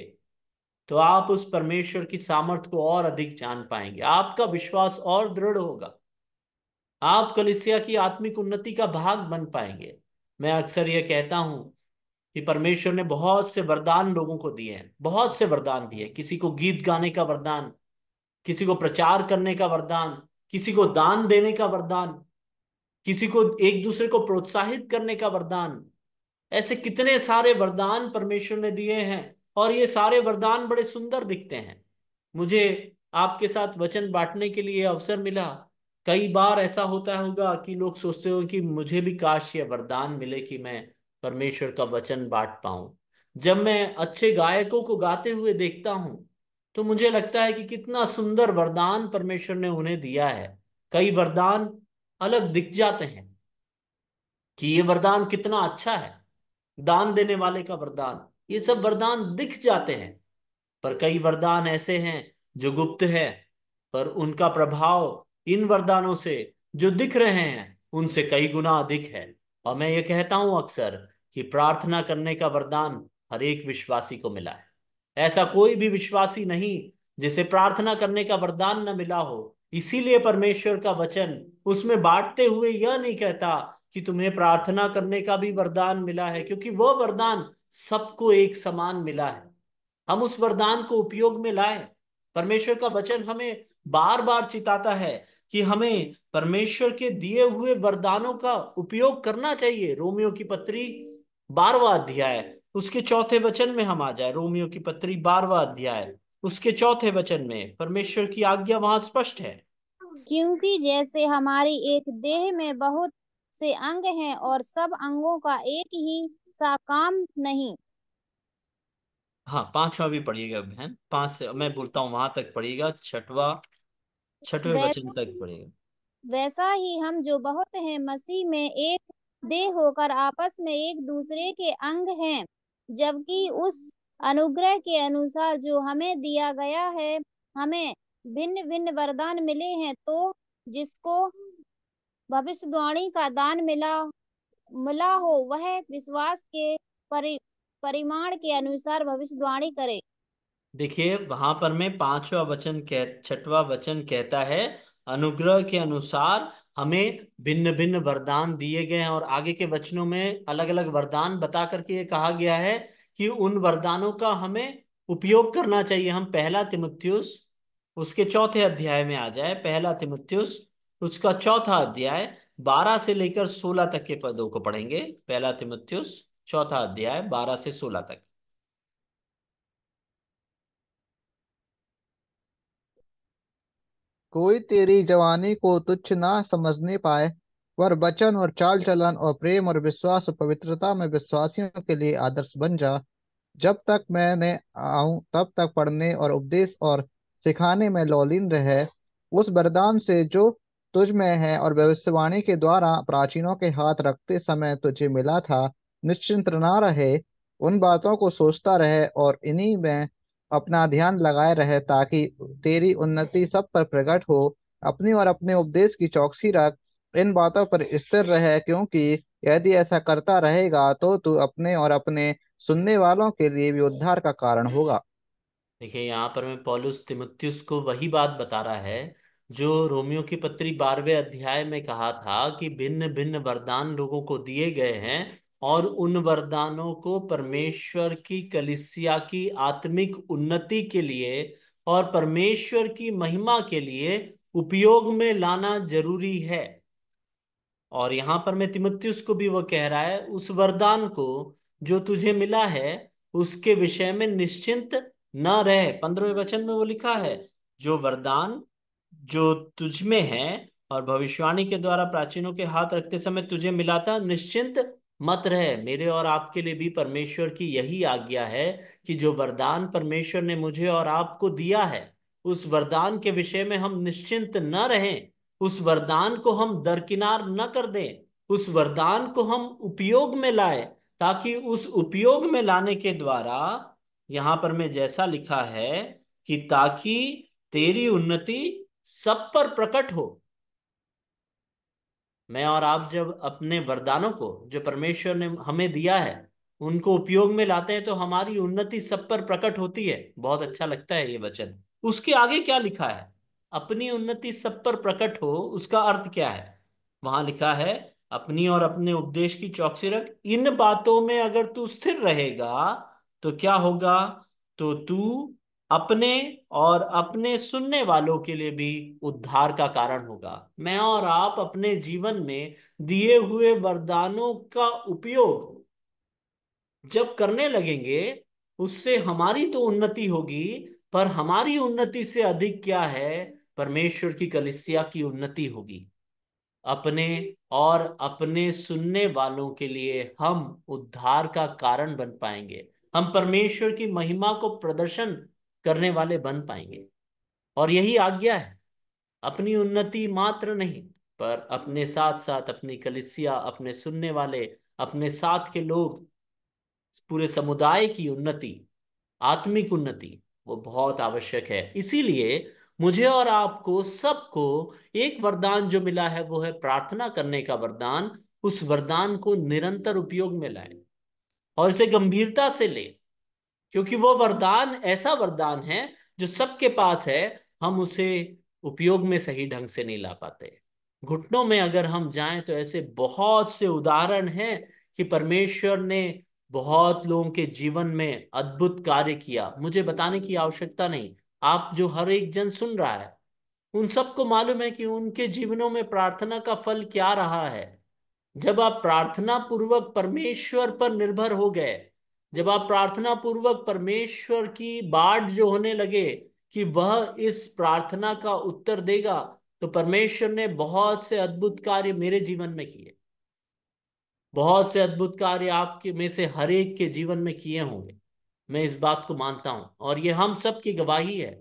तो आप उस परमेश्वर की सामर्थ्य को और अधिक जान पाएंगे, आपका विश्वास और दृढ़ होगा, आप कलीसिया की आत्मिक उन्नति का भाग बन पाएंगे। मैं अक्सर यह कहता हूं कि परमेश्वर ने बहुत से वरदान लोगों को दिए हैं, बहुत से वरदान दिए। किसी को गीत गाने का वरदान, किसी को प्रचार करने का वरदान, किसी को दान देने का वरदान, किसी को एक दूसरे को प्रोत्साहित करने का वरदान। ऐसे कितने सारे वरदान परमेश्वर ने दिए हैं और ये सारे वरदान बड़े सुंदर दिखते हैं। मुझे आपके साथ वचन बांटने के लिए अवसर मिला। कई बार ऐसा होता होगा कि लोग सोचते हो कि मुझे भी काश ये वरदान मिले कि मैं परमेश्वर का वचन बांट पाऊं। जब मैं अच्छे गायकों को गाते हुए देखता हूं, तो मुझे लगता है कि कितना सुंदर वरदान परमेश्वर ने उन्हें दिया है। कई वरदान अलग दिख जाते हैं, कि ये वरदान कितना अच्छा है, दान देने वाले का वरदान, ये सब वरदान दिख जाते हैं। पर कई वरदान ऐसे हैं जो गुप्त है, पर उनका प्रभाव इन वरदानों से जो दिख रहे हैं उनसे कई गुना अधिक है। और मैं ये कहता हूं अक्सर कि प्रार्थना करने का वरदान हर एक विश्वासी को मिला है। ऐसा कोई भी विश्वासी नहीं जिसे प्रार्थना करने का वरदान न मिला हो। इसीलिए परमेश्वर का वचन उसमें बांटते हुए यह नहीं कहता कि तुम्हें प्रार्थना करने का भी वरदान मिला है, क्योंकि वह वरदान सबको एक समान मिला है। हम उस वरदान को उपयोग में लाएं। परमेश्वर का वचन हमें बार बार चिताता है कि हमें परमेश्वर के दिए हुए वरदानों का उपयोग करना चाहिए। रोमियो की पत्री 12वां अध्याय उसके चौथे वचन में हम आ जाए। रोमियो की पत्री 12वां अध्याय उसके चौथे वचन में परमेश्वर की आज्ञा वहां स्पष्ट है। क्योंकि जैसे हमारी एक देह में बहुत से अंग हैं और सब अंगों का एक ही सा काम नहीं। हाँ, 5वां भी पढ़िएगा बहन, 5 से मैं बोलता हूँ वहां तक पढ़िएगा, छठवें वचन वैसा तक पढ़िएगा। वैसा ही हम जो बहुत हैं मसीह में एक देह होकर आपस में एक दूसरे के अंग हैं, जबकि उस अनुग्रह के अनुसार जो हमें दिया गया है, हमें भिन्न भिन्न वरदान मिले हैं। तो जिसको भविष्यवाणी का दान मिला मिला हो, वह विश्वास के परिमाण के अनुसार भविष्यवाणी करे। देखिए वहां पर में 6वां वचन कहता है अनुग्रह के अनुसार हमें भिन्न भिन्न वरदान दिए गए हैं। और आगे के वचनों में अलग अलग वरदान बता करके ये कहा गया है कि उन वरदानों का हमें उपयोग करना चाहिए। हम पहला तिमुथियुस उसके चौथे अध्याय में आ जाए। पहला तिमुथियुस उसका चौथा अध्याय 12 से लेकर 16 तक के पदों को पढ़ेंगे। पहला तिमुथियुस चौथा अध्याय 12 से 16 तक। कोई तेरी जवानी को तुच्छ ना समझने पाए, पर वचन और चाल चलन और प्रेम और विश्वास और पवित्रता में विश्वासियों के लिए आदर्श बन जा। जब तक मैंने आऊं तब तक पढ़ने और उपदेश और सिखाने में लौलीन रहे। उस वरदान से जो तुझ में है और भविष्यवाणी के द्वारा प्राचीनों के हाथ रखते समय तुझे मिला था, निश्चिंत ना रहे, उन बातों को सोचता रहे और इन्हीं में अपना ध्यान लगाए रहे, ताकि तेरी उन्नति सब पर प्रकट हो। अपनी और अपने उपदेश की चौकसी रख, इन बातों पर स्थिर रहे, क्योंकि यदि ऐसा करता रहेगा तो तू अपने और अपने सुनने वालों के लिए भी उद्धार का कारण होगा। देखिए यहाँ पर मैं पौलुस तिमुथियुस को वही बात बता रहा है जो रोमियो की पत्री 12वें अध्याय में कहा था कि भिन्न भिन्न वरदान लोगों को दिए गए हैं, और उन वरदानों को परमेश्वर की कलीसिया की आत्मिक उन्नति के लिए और परमेश्वर की महिमा के लिए उपयोग में लाना जरूरी है। और यहां पर मैं तिमुथियुस को भी वो कह रहा है उस वरदान को जो तुझे मिला है उसके विषय में निश्चिंत न रहे। 15वें वचन में वो लिखा है जो वरदान जो तुझ में है और भविष्यवाणी के द्वारा प्राचीनों के हाथ रखते समय तुझे मिला था, निश्चिंत मत रहे। मेरे और आपके लिए भी परमेश्वर की यही आज्ञा है कि जो वरदान परमेश्वर ने मुझे और आपको दिया है उस वरदान के विषय में हम निश्चिंत न रहें, उस वरदान को हम दरकिनार न कर दें, उस वरदान को हम उपयोग में लाए, ताकि उस उपयोग में लाने के द्वारा यहां पर में जैसा लिखा है कि ताकि तेरी उन्नति सब पर प्रकट हो। मैं और आप जब अपने वरदानों को जो परमेश्वर ने हमें दिया है उनको उपयोग में लाते हैं तो हमारी उन्नति सब पर प्रकट होती है। बहुत अच्छा लगता है ये वचन। उसके आगे क्या लिखा है, अपनी उन्नति सब पर प्रकट हो, उसका अर्थ क्या है? वहां लिखा है अपनी और अपने उपदेश की चौकसी रख, इन बातों में अगर तू स्थिर रहेगा तो क्या होगा, तो तू अपने और अपने सुनने वालों के लिए भी उद्धार का कारण होगा। मैं और आप अपने जीवन में दिए हुए वरदानों का उपयोग जब करने लगेंगे उससे हमारी तो उन्नति होगी, पर हमारी उन्नति से अधिक क्या है, परमेश्वर की कलीसिया की उन्नति होगी। अपने और अपने सुनने वालों के लिए हम उद्धार का कारण बन पाएंगे। हम परमेश्वर की महिमा को प्रदर्शन करने वाले बन पाएंगे। और यही आज्ञा है, अपनी उन्नति मात्र नहीं, पर अपने साथ साथ अपनी कलीसिया, अपने सुनने वाले, अपने साथ के लोग, पूरे समुदाय की उन्नति, आत्मिक उन्नति, वो बहुत आवश्यक है। इसीलिए मुझे और आपको सबको एक वरदान जो मिला है वो है प्रार्थना करने का वरदान। उस वरदान को निरंतर उपयोग में लाए और इसे गंभीरता से ले, क्योंकि वो वरदान ऐसा वरदान है जो सबके पास है, हम उसे उपयोग में सही ढंग से नहीं ला पाते। घुटनों में अगर हम जाएं तो ऐसे बहुत से उदाहरण हैं कि परमेश्वर ने बहुत लोगों के जीवन में अद्भुत कार्य किया। मुझे बताने की आवश्यकता नहीं, आप जो हर एक जन सुन रहा है उन सबको मालूम है कि उनके जीवनों में प्रार्थना का फल क्या रहा है। जब आप प्रार्थना पूर्वक परमेश्वर पर निर्भर हो गए, जब आप प्रार्थना पूर्वक परमेश्वर की बाट जो होने लगे कि वह इस प्रार्थना का उत्तर देगा, तो परमेश्वर ने बहुत से अद्भुत कार्य मेरे जीवन में किए, बहुत से अद्भुत कार्य आपके में से हर एक के जीवन में किए होंगे। मैं इस बात को मानता हूं और ये हम सब की गवाही है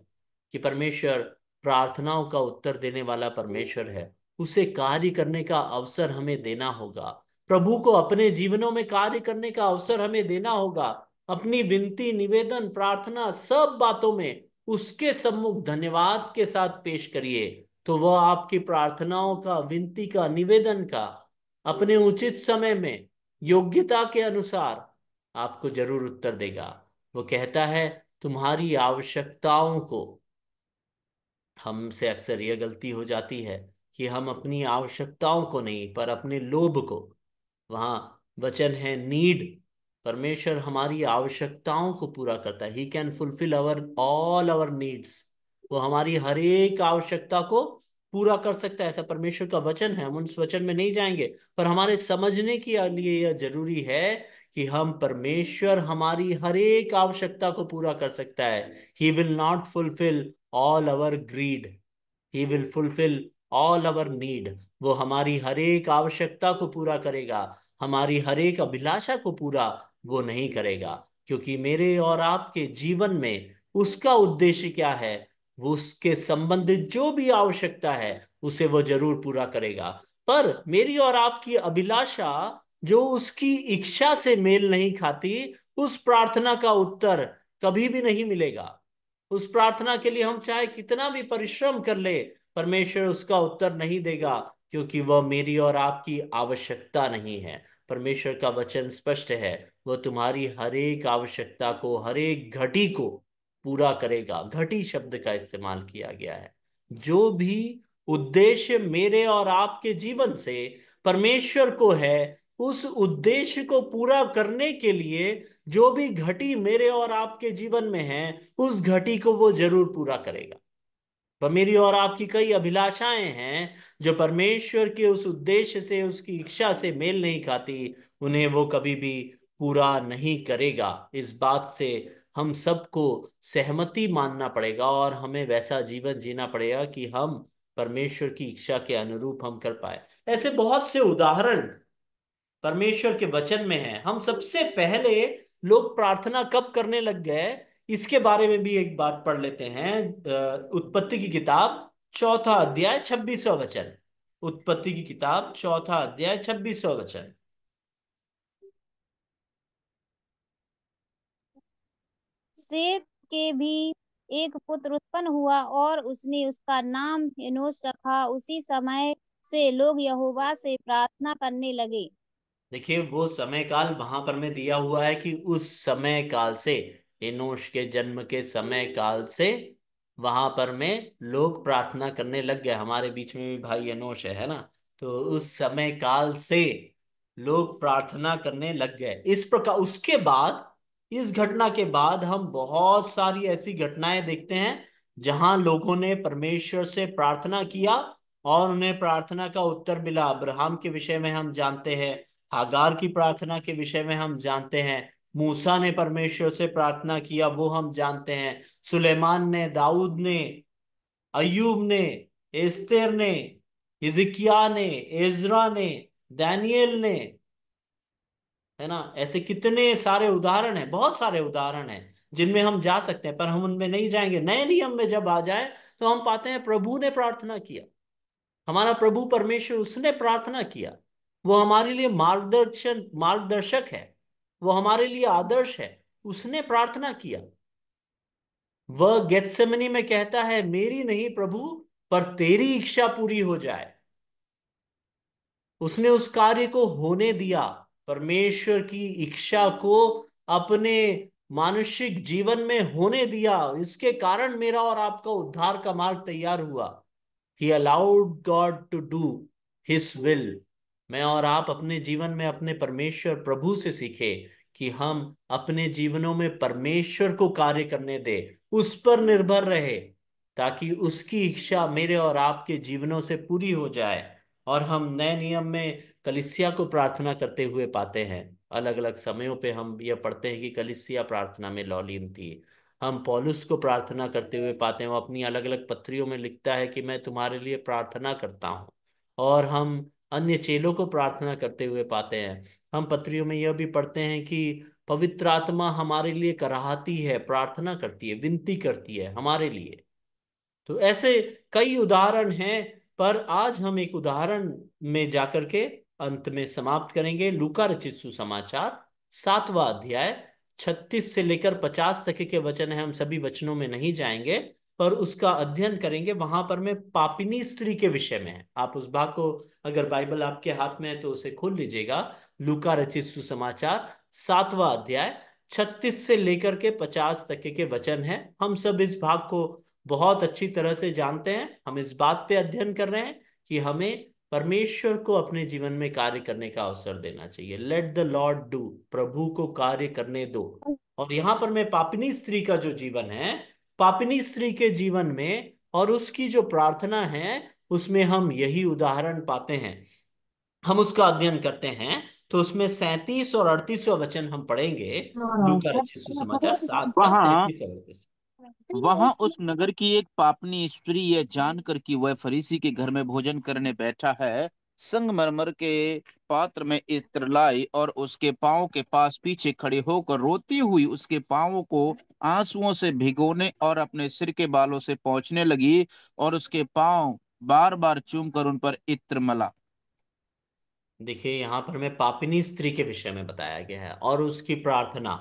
कि परमेश्वर प्रार्थनाओं का उत्तर देने वाला परमेश्वर है। उसे कार्य करने का अवसर हमें देना होगा, प्रभु को अपने जीवनों में कार्य करने का अवसर हमें देना होगा। अपनी विनती, निवेदन, प्रार्थना सब बातों में उसके सम्मुख धन्यवाद के साथ पेश करिए, तो वह आपकी प्रार्थनाओं का, विनती का, निवेदन का अपने उचित समय में योग्यता के अनुसार आपको जरूर उत्तर देगा। वो कहता है तुम्हारी आवश्यकताओं को, हमसे अक्सर यह गलती हो जाती है कि हम अपनी आवश्यकताओं को नहीं पर अपने लोभ को, वहां वचन है नीड, परमेश्वर हमारी आवश्यकताओं को पूरा करता है। He can fulfil our all our needs, वो हमारी हर एक आवश्यकता को पूरा कर सकता है, ऐसा परमेश्वर का वचन है। हम उस वचन में नहीं जाएंगे, पर हमारे समझने के लिए यह जरूरी है कि हम, परमेश्वर हमारी हर एक आवश्यकता को पूरा कर सकता है। He will not fulfil all our greed, he will fulfil all our need. वो हमारी हर एक आवश्यकता को पूरा करेगा, हमारी हर एक अभिलाषा को पूरा वो नहीं करेगा, क्योंकि मेरे और आपके जीवन में उसका उद्देश्य क्या है, वो उसके संबंधित जो भी आवश्यकता है उसे वो जरूर पूरा करेगा। पर मेरी और आपकी अभिलाषा जो उसकी इच्छा से मेल नहीं खाती, उस प्रार्थना का उत्तर कभी भी नहीं मिलेगा। उस प्रार्थना के लिए हम चाहे कितना भी परिश्रम कर ले, परमेश्वर उसका उत्तर नहीं देगा, क्योंकि वह मेरी और आपकी आवश्यकता नहीं है। परमेश्वर का वचन स्पष्ट है, वह तुम्हारी हर एक आवश्यकता को, हर एक घटी को पूरा करेगा। घटी शब्द का इस्तेमाल किया गया है। जो भी उद्देश्य मेरे और आपके जीवन से परमेश्वर को है, उस उद्देश्य को पूरा करने के लिए जो भी घटी मेरे और आपके जीवन में है, उस घटी को वो जरूर पूरा करेगा। पर मेरी और आपकी कई अभिलाषाएं हैं जो परमेश्वर के उस उद्देश्य से, उसकी इच्छा से मेल नहीं खाती, उन्हें वो कभी भी पूरा नहीं करेगा। इस बात से हम सबको सहमति मानना पड़ेगा और हमें वैसा जीवन जीना पड़ेगा कि हम परमेश्वर की इच्छा के अनुरूप हम कर पाए। ऐसे बहुत से उदाहरण परमेश्वर के वचन में है। हम सबसे पहले लोग प्रार्थना कब करने लग गए, इसके बारे में भी एक बात पढ़ लेते हैं। उत्पत्ति की किताब चौथा अध्याय 26वां वचन। उत्पत्ति की किताब चौथा अध्याय 26वां वचन। सेत के भी एक पुत्र उत्पन्न हुआ और उसने उसका नाम एनोश रखा। उसी समय से लोग यहोवा से प्रार्थना करने लगे। देखिए वो समय काल वहां पर में दिया हुआ है कि उस समय काल से, एनोश के जन्म के समय काल से वहां पर में लोग प्रार्थना करने लग गए। हमारे बीच में भी भाई एनोश है ना। तो उस समय काल से लोग प्रार्थना करने लग गए। इस प्रकार उसके बाद, इस घटना के बाद हम बहुत सारी ऐसी घटनाएं देखते हैं जहां लोगों ने परमेश्वर से प्रार्थना किया और उन्हें प्रार्थना का उत्तर मिला। अब्राहम के विषय में हम जानते हैं, हागार की प्रार्थना के विषय में हम जानते हैं, मूसा ने परमेश्वर से प्रार्थना किया वो हम जानते हैं, सुलेमान ने, दाऊद ने, अय्यूब ने, एस्तेर ने, हिजकिय्याह ने, एज्रा ने, दानियेल ने, है ना। ऐसे कितने सारे उदाहरण हैं, बहुत सारे उदाहरण हैं जिनमें हम जा सकते हैं, पर हम उनमें नहीं जाएंगे। नए नियम में जब आ जाए तो हम पाते हैं प्रभु ने प्रार्थना किया। हमारा प्रभु परमेश्वर उसने प्रार्थना किया। वो हमारे लिए मार्गदर्शक है, वो हमारे लिए आदर्श है। उसने प्रार्थना किया। वह गेत्सेमनी में कहता है, मेरी नहीं प्रभु, पर तेरी इच्छा पूरी हो जाए। उसने उस कार्य को होने दिया, परमेश्वर की इच्छा को अपने मानुषिक जीवन में होने दिया। इसके कारण मेरा और आपका उद्धार का मार्ग तैयार हुआ। He allowed God to do His will। मैं और आप अपने जीवन में अपने परमेश्वर प्रभु से सीखे कि हम अपने जीवनों में परमेश्वर को कार्य करने दे, उस पर निर्भर रहे, ताकि उसकी इच्छा मेरे और आपके जीवनों से पूरी हो जाए। और हम नए नियम में कलीसिया को प्रार्थना करते हुए पाते हैं। अलग अलग समयों पे हम यह पढ़ते हैं कि कलीसिया प्रार्थना में लौलीन थी। हम पौलुस को प्रार्थना करते हुए पाते हैं। वो अपनी अलग अलग पत्रियों में लिखता है कि मैं तुम्हारे लिए प्रार्थना करता हूँ। और हम अन्य चेलों को प्रार्थना करते हुए पाते हैं। हम पत्रियों में यह भी पढ़ते हैं कि पवित्र आत्मा हमारे लिए कराहती है, प्रार्थना करती है, विनती करती है हमारे लिए। तो ऐसे कई उदाहरण हैं। पर आज हम एक उदाहरण में जाकर के अंत में समाप्त करेंगे। लूका रचित सुसमाचार 7वां अध्याय 36 से लेकर 50 तक के वचन है। हम सभी वचनों में नहीं जाएंगे, पर उसका अध्ययन करेंगे। वहां पर मैं पापिनी स्त्री के विषय में है। आप उस भाग को, अगर बाइबल आपके हाथ में है तो उसे खोल लीजिएगा। लूका रचित सुसमाचार 7वां अध्याय 36 से लेकर के 50 तक के वचन है। हम सब इस भाग को बहुत अच्छी तरह से जानते हैं। हम इस बात पे अध्ययन कर रहे हैं कि हमें परमेश्वर को अपने जीवन में कार्य करने का अवसर देना चाहिए। लेट द लॉर्ड डू, प्रभु को कार्य करने दो। और यहां पर मैं पापिनी स्त्री का जो जीवन है, पापिनी स्त्री के जीवन में और उसकी जो प्रार्थना है, उसमें हम यही उदाहरण पाते हैं। हम उसका अध्ययन करते हैं। तो उसमें 37 और 38वां वचन हम पढ़ेंगे। लूका रचित सुसमाचार 7 का वहां 37 और 38। वहां उस नगर की एक पापनी स्त्री, यह जानकर कि वह फरीसी के घर में भोजन करने बैठा है, संगमरमर के पात्र में इत्र लाई और उसके पांव के पास पीछे खड़े होकर रोती हुई उसके पांवों को आंसुओं से भिगोने और अपने सिर के बालों से पोंछने लगी और उसके पांव बार बार चूम कर उन पर इत्र मला। देखिए, यहां पर मैं पापिनी स्त्री के विषय में बताया गया है और उसकी प्रार्थना,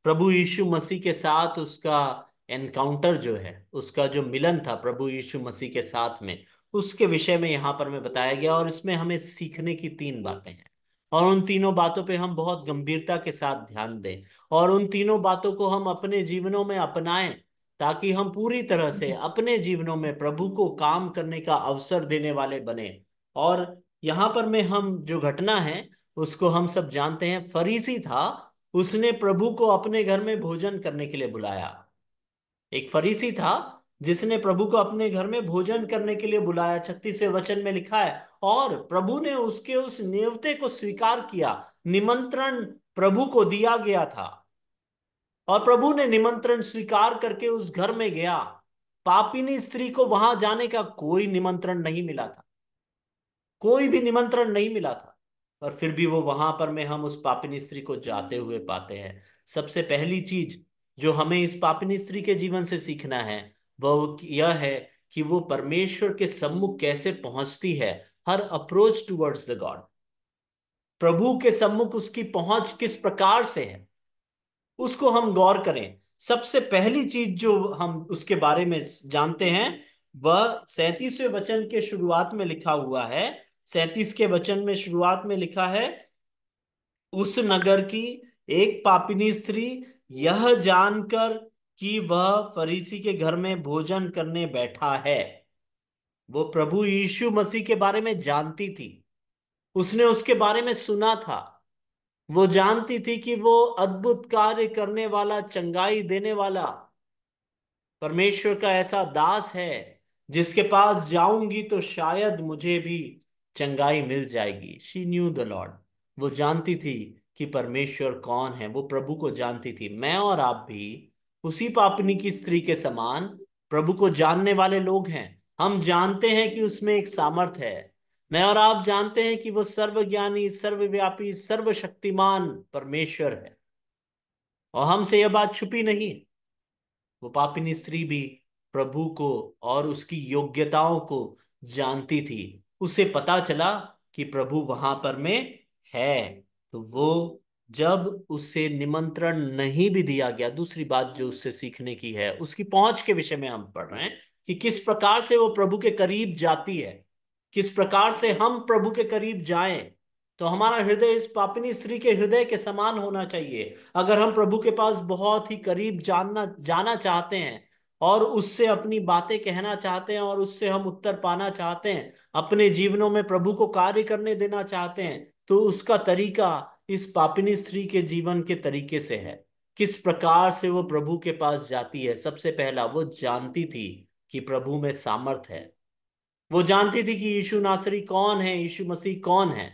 प्रभु यीशु मसीह के साथ उसका एनकाउंटर जो है, उसका जो मिलन था प्रभु यीशु मसीह के साथ में, उसके विषय में यहां पर मैं बताया गया। और इसमें हमें सीखने की 3 बातें हैं। और उन तीनों बातों पे हम बहुत गंभीरता के साथ ध्यान दें, और उन तीनों बातों को हम अपने जीवनों में अपनाएं, ताकि हम पूरी तरह से अपने जीवनों में प्रभु को काम करने का अवसर देने वाले बने। और यहां पर में हम जो घटना है उसको हम सब जानते हैं। फरीसी था, उसने प्रभु को अपने घर में भोजन करने के लिए बुलाया। एक फरीसी था जिसने प्रभु को अपने घर में भोजन करने के लिए बुलाया। 36वें वचन में लिखा है, और प्रभु ने उसके उस नेवते को स्वीकार किया। निमंत्रण प्रभु को दिया गया था और प्रभु ने निमंत्रण स्वीकार करके उस घर में गया। पापिनी स्त्री को वहां जाने का कोई निमंत्रण नहीं मिला था, कोई भी निमंत्रण नहीं मिला था। और फिर भी वो वहां पर में हम उस पापिनी स्त्री को जाते हुए पाते हैं। सबसे पहली चीज जो हमें इस पापिनी स्त्री के जीवन से सीखना है, वो यह है कि वो परमेश्वर के सम्मुख कैसे पहुंचती है। हर अप्रोच टुवर्ड्स द गॉड, प्रभु के सम्मुख उसकी पहुंच किस प्रकार से है, उसको हम गौर करें। सबसे पहली चीज जो हम उसके बारे में जानते हैं, वह 37वें वचन के शुरुआत में लिखा हुआ है। 37 के वचन में शुरुआत में लिखा है, उस नगर की एक पापिनी स्त्री यह जानकर कि वह फरीसी के घर में भोजन करने बैठा है। वो प्रभु यीशु मसीह के बारे में जानती थी, उसने उसके बारे में सुना था। वो जानती थी कि वो अद्भुत कार्य करने वाला, चंगाई देने वाला परमेश्वर का ऐसा दास है, जिसके पास जाऊंगी तो शायद मुझे भी चंगाई मिल जाएगी। She knew the Lord. वो जानती थी कि परमेश्वर कौन है, वो प्रभु को जानती थी। मैं और आप भी उसी पापनी की स्त्री के समान प्रभु को जानने वाले लोग हैं। हम जानते हैं कि उसमें एक सामर्थ है। मैं और आप जानते हैं कि वो सर्वज्ञानी, सर्वव्यापी, सर्वशक्तिमान परमेश्वर है, और हमसे यह बात छुपी नहीं। वो पापिनी स्त्री भी प्रभु को और उसकी योग्यताओं को जानती थी। उसे पता चला कि प्रभु वहां पर में है। तो वो, जब उसे निमंत्रण नहीं भी दिया गया, दूसरी बात जो उससे सीखने की है, उसकी पहुंच के विषय में हम पढ़ रहे हैं कि किस प्रकार से वो प्रभु के करीब जाती है, किस प्रकार से हम प्रभु के करीब जाएं। तो हमारा हृदय इस पापिनी स्त्री के हृदय के समान होना चाहिए। अगर हम प्रभु के पास बहुत ही करीब जानना जाना चाहते हैं और उससे अपनी बातें कहना चाहते हैं और उससे हम उत्तर पाना चाहते हैं, अपने जीवनों में प्रभु को कार्य करने देना चाहते हैं, तो उसका तरीका इस पापिनी स्त्री के जीवन के तरीके से है। किस प्रकार से वो प्रभु के पास जाती है? सबसे पहला, वो जानती थी कि प्रभु में सामर्थ है। वो जानती थी कि यीशु नासरी कौन है, यीशु मसीह कौन है।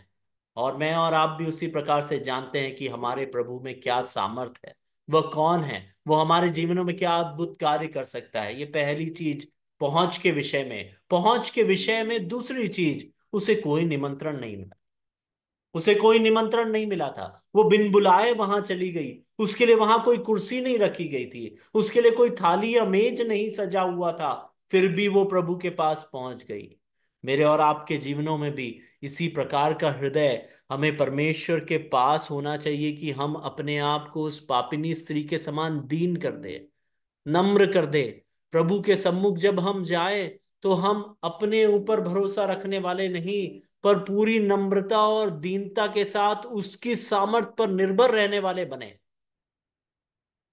और मैं और आप भी उसी प्रकार से जानते हैं कि हमारे प्रभु में क्या सामर्थ है, वह कौन है, वो हमारे जीवनों में क्या अद्भुत कार्य कर सकता है। ये पहली चीज पहुंच के विषय में। पहुंच के विषय में दूसरी चीज, उसे कोई निमंत्रण नहीं मिला। उसे कोई निमंत्रण नहीं मिला था। वो बिन बुलाए वहां चली गई। उसके लिए वहां कोई कुर्सी नहीं रखी गई थी, उसके लिए कोई थाली या मेज नहीं सजा हुआ था, फिर भी वो प्रभु के पास पहुंच गई। मेरे और आपके जीवनों में भी इसी प्रकार का हृदय हमें परमेश्वर के पास होना चाहिए कि हम अपने आप को उस पापिनी स्त्री के समान दीन कर दे, नम्र कर दे। प्रभु के सम्मुख जब हम जाए तो हम अपने ऊपर भरोसा रखने वाले नहीं, पर पूरी नम्रता और दीनता के साथ उसकी सामर्थ पर निर्भर रहने वाले बने।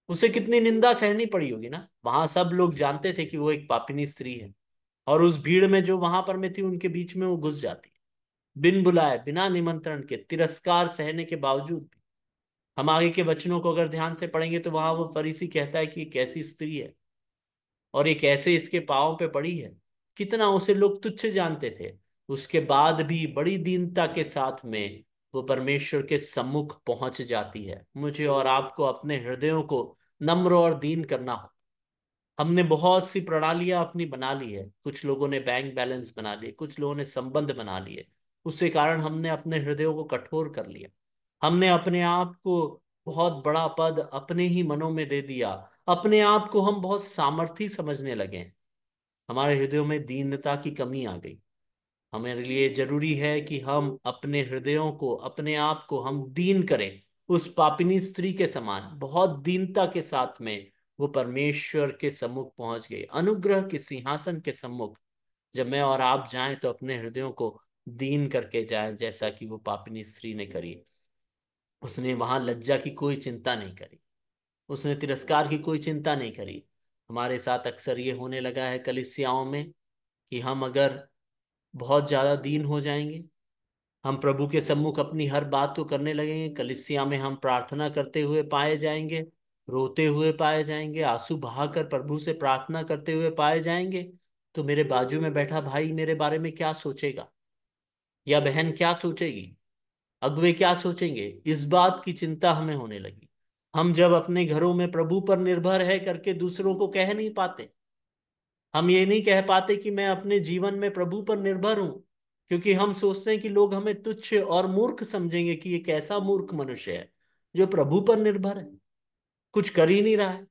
उसे कितनी निंदा सहनी पड़ी होगी ना। वहां सब लोग जानते थे कि वो एक पापिनी स्त्री है, और उस भीड़ में जो वहां पर में थी उनके बीच में वो घुस जाती, बिन बुलाए, बिना निमंत्रण के, तिरस्कार सहने के बावजूद भी। हम आगे के वचनों को अगर ध्यान से पढ़ेंगे तो वहां वो फरीसी कहता है कि ये कैसी स्त्री है और ये कैसे इसके पांव पे पड़ी है। कितना उसे लोग तुच्छ जानते थे, उसके बाद भी बड़ी दीनता के साथ में वो परमेश्वर के सम्मुख पहुंच जाती है। मुझे और आपको अपने हृदयों को नम्र और दीन करना हो। हमने बहुत सी प्रणालियां अपनी बना ली है, कुछ लोगों ने बैंक बैलेंस बना लिए, कुछ लोगों ने संबंध बना लिए। उसके कारण हमने अपने हृदयों को कठोर कर लिया। हमने अपने आप को बहुत बड़ा पद अपने ही मनों में दे दिया। अपने आप को हम बहुत सामर्थी समझने लगे। हमारे हृदयों में दीनता की कमी आ गई। हमारे लिए जरूरी है कि हम अपने हृदयों को, अपने आप को हम दीन करें, उस पापिनी स्त्री के समान बहुत दीनता के साथ में वो परमेश्वर के सम्मुख पहुंच गए, अनुग्रह के सिंहासन के सम्मुख। जब मैं और आप जाएं तो अपने हृदयों को दीन करके जाएं, जैसा कि वो पापिनी स्त्री ने करी। उसने वहां लज्जा की कोई चिंता नहीं करी, उसने तिरस्कार की कोई चिंता नहीं करी। हमारे साथ अक्सर ये होने लगा है कलीसियाओं में कि हम अगर बहुत ज्यादा दीन हो जाएंगे, हम प्रभु के सम्मुख अपनी हर बात को करने लगेंगे, कलीसिया में हम प्रार्थना करते हुए पाए जाएंगे, रोते हुए पाए जाएंगे, आंसू बहाकर प्रभु से प्रार्थना करते हुए पाए जाएंगे, तो मेरे बाजू में बैठा भाई मेरे बारे में क्या सोचेगा, या बहन क्या सोचेगी, अगुवे क्या सोचेंगे, इस बात की चिंता हमें होने लगी। हम जब अपने घरों में प्रभु पर निर्भर है करके दूसरों को कह नहीं पाते, हम ये नहीं कह पाते कि मैं अपने जीवन में प्रभु पर निर्भर हूं, क्योंकि हम सोचते हैं कि लोग हमें तुच्छ और मूर्ख समझेंगे कि ये कैसा मूर्ख मनुष्य है जो प्रभु पर निर्भर है, कुछ कर ही नहीं रहा है।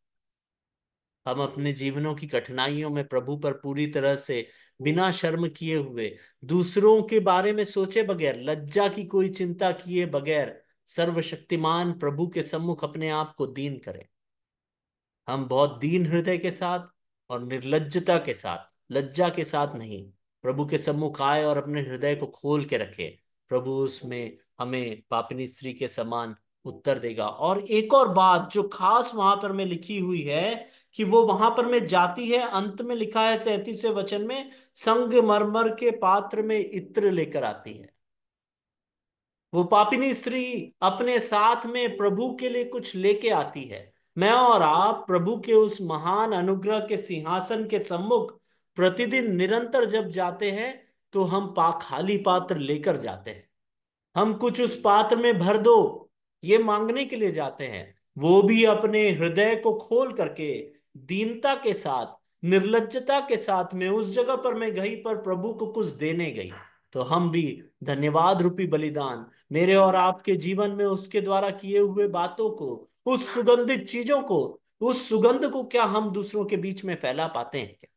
हम अपने जीवनों की कठिनाइयों में प्रभु पर पूरी तरह से बिना शर्म किए हुए, दूसरों के बारे में सोचे बगैर, लज्जा की कोई चिंता किए बगैर, सर्वशक्तिमान प्रभु के सम्मुख अपने आप को दीन करें। हम बहुत दीन हृदय के साथ और निर्लज्जता के साथ, लज्जा के साथ नहीं, प्रभु के सम्मुख आए और अपने हृदय को खोल के रखे। प्रभु उसमें हमें पापिनी स्त्री के समान उत्तर देगा। और एक और बात जो खास वहां पर में लिखी हुई है कि वो वहां पर में जाती है, अंत में लिखा है 37वें वचन में, संगमरमर के पात्र में इत्र लेकर आती है। वो पापिनी स्त्री अपने साथ में प्रभु के लिए कुछ लेके आती है। मैं और आप प्रभु के उस महान अनुग्रह के सिंहासन के सम्मुख प्रतिदिन निरंतर जब जाते हैं तो हम खाली पात्र लेकर जाते हैं। हम कुछ उस पात्र में भर दो, ये मांगने के लिए जाते हैं। वो भी अपने हृदय को खोल करके, दीनता के साथ, निर्लज्जता के साथ में उस जगह पर मैं गई पर प्रभु को कुछ देने गई। तो हम भी धन्यवाद रूपी बलिदान, मेरे और आपके जीवन में उसके द्वारा किए हुए बातों को, उस सुगंधित चीजों को, उस सुगंध को क्या हम दूसरों के बीच में फैला पाते हैं क्या?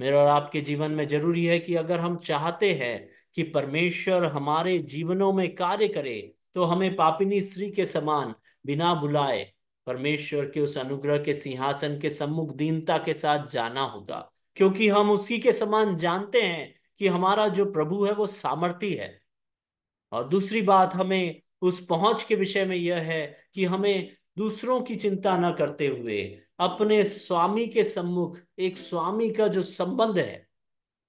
मेरे और आपके जीवन में जरूरी है कि अगर हम चाहते हैं कि परमेश्वर हमारे जीवनों में कार्य करे, तो हमें पापिनी स्त्री के समान बिना बुलाए परमेश्वर के उस अनुग्रह के सिंहासन के सम्मुख दीनता के साथ जाना होगा, क्योंकि हम उसी के समान जानते हैं कि हमारा जो प्रभु है वो सामर्थी है। और दूसरी बात हमें उस पहुंच के विषय में यह है कि हमें दूसरों की चिंता न करते हुए अपने स्वामी के सम्मुख एक स्वामी का जो संबंध है,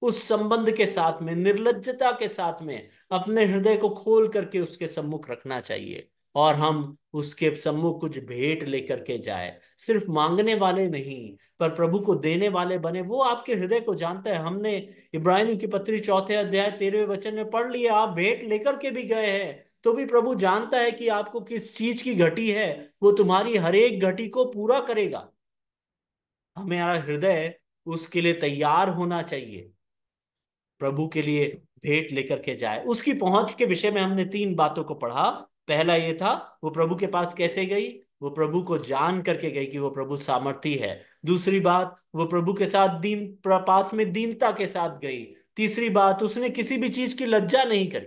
उस संबंध के साथ में निर्लज्जता के साथ में अपने हृदय को खोल करके उसके सम्मुख रखना चाहिए। और हम उसके सम्मुख कुछ भेंट लेकर के जाए, सिर्फ मांगने वाले नहीं पर प्रभु को देने वाले बने। वो आपके हृदय को जानता है। हमने इब्रानियों की पत्री 4 अध्याय 13वें वचन में पढ़ लिया, आप भेंट लेकर के भी गए हैं तो भी प्रभु जानता है कि आपको किस चीज की घटी है, वो तुम्हारी हर एक घटी को पूरा करेगा। हमारा हृदय उसके लिए तैयार होना चाहिए, प्रभु के लिए भेंट लेकर के जाए। उसकी पहुंच के विषय में हमने 3 बातों को पढ़ा। पहला ये था, वो प्रभु के पास कैसे गई? वो प्रभु को जान करके गई कि वो प्रभु सामर्थी है। दूसरी बात, वो प्रभु के साथ पास में दीनता के साथ गई। तीसरी बात, उसने किसी भी चीज की लज्जा नहीं करी।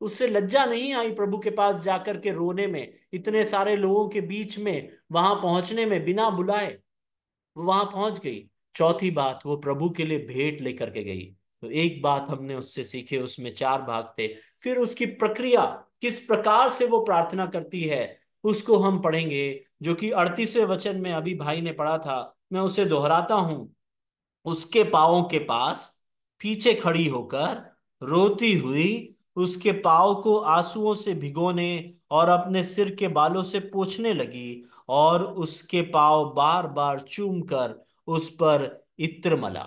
उससे लज्जा नहीं आई प्रभु के पास जाकर के रोने में, इतने सारे लोगों के बीच में वहां पहुंचने में, बिना बुलाए वो वहां पहुंच गई। चौथी बात, वो प्रभु के लिए भेंट लेकर के गई। तो एक बात हमने उससे सीखे, उसमें 4 भाग थे। फिर उसकी प्रक्रिया, किस प्रकार से वो प्रार्थना करती है, उसको हम पढ़ेंगे, जो कि 38वें वचन में अभी भाई ने पढ़ा था। मैं उसे दोहराता हूं। उसके पाँवों के पास पीछे खड़ी होकर रोती हुई उसके पाँव को आंसुओं से भिगोने और अपने सिर के बालों से पोंछने लगी, और उसके पाँव बार बार चूम कर उस पर इत्र मला।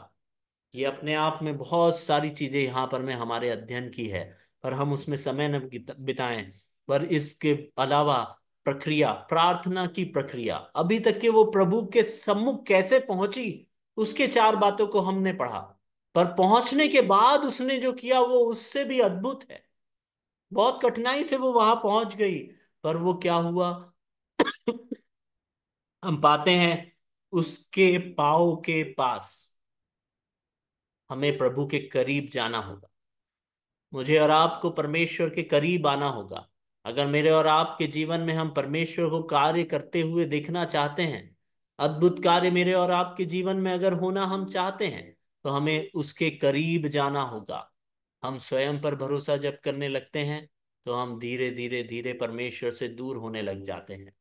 ये अपने आप में बहुत सारी चीजें यहाँ पर मैं हमारे अध्ययन की है, पर हम उसमें समय न बिताएं। पर इसके अलावा प्रक्रिया, प्रार्थना की प्रक्रिया, अभी तक के वो प्रभु के सम्मुख कैसे पहुंची, उसके 4 बातों को हमने पढ़ा। पर पहुंचने के बाद उसने जो किया वो उससे भी अद्भुत है। बहुत कठिनाई से वो वहां पहुंच गई, पर वो क्या हुआ? हम पाते हैं उसके पाँव के पास हमें प्रभु के करीब जाना होगा। मुझे और आपको परमेश्वर के करीब आना होगा। अगर मेरे और आपके जीवन में हम परमेश्वर को कार्य करते हुए देखना चाहते हैं, अद्भुत कार्य मेरे और आपके जीवन में अगर होना हम चाहते हैं, तो हमें उसके करीब जाना होगा। हम स्वयं पर भरोसा जब करने लगते हैं, तो हम धीरे धीरे धीरे परमेश्वर से दूर होने लग जाते हैं।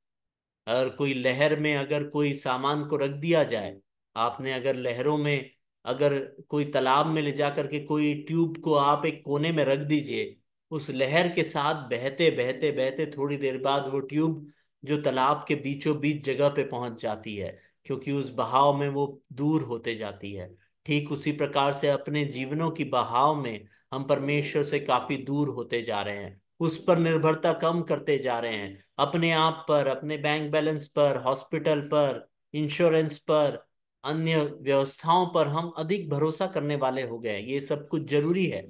अगर कोई लहर में अगर कोई सामान को रख दिया जाए, आपने अगर लहरों में, अगर कोई तालाब में ले जाकर के कोई ट्यूब को आप एक कोने में रख दीजिए, उस लहर के साथ बहते बहते बहते थोड़ी देर बाद वो ट्यूब जो तालाब के बीचों बीच जगह पे पहुंच जाती है, क्योंकि उस बहाव में वो दूर होते जाती है। ठीक उसी प्रकार से अपने जीवनों की बहाव में हम परमेश्वर से काफी दूर होते जा रहे हैं, उस पर निर्भरता कम करते जा रहे हैं, अपने आप पर, अपने बैंक बैलेंस पर, हॉस्पिटल पर, इंश्योरेंस पर, अन्य व्यवस्थाओं पर हम अधिक भरोसा करने वाले हो गए। ये सब कुछ जरूरी है,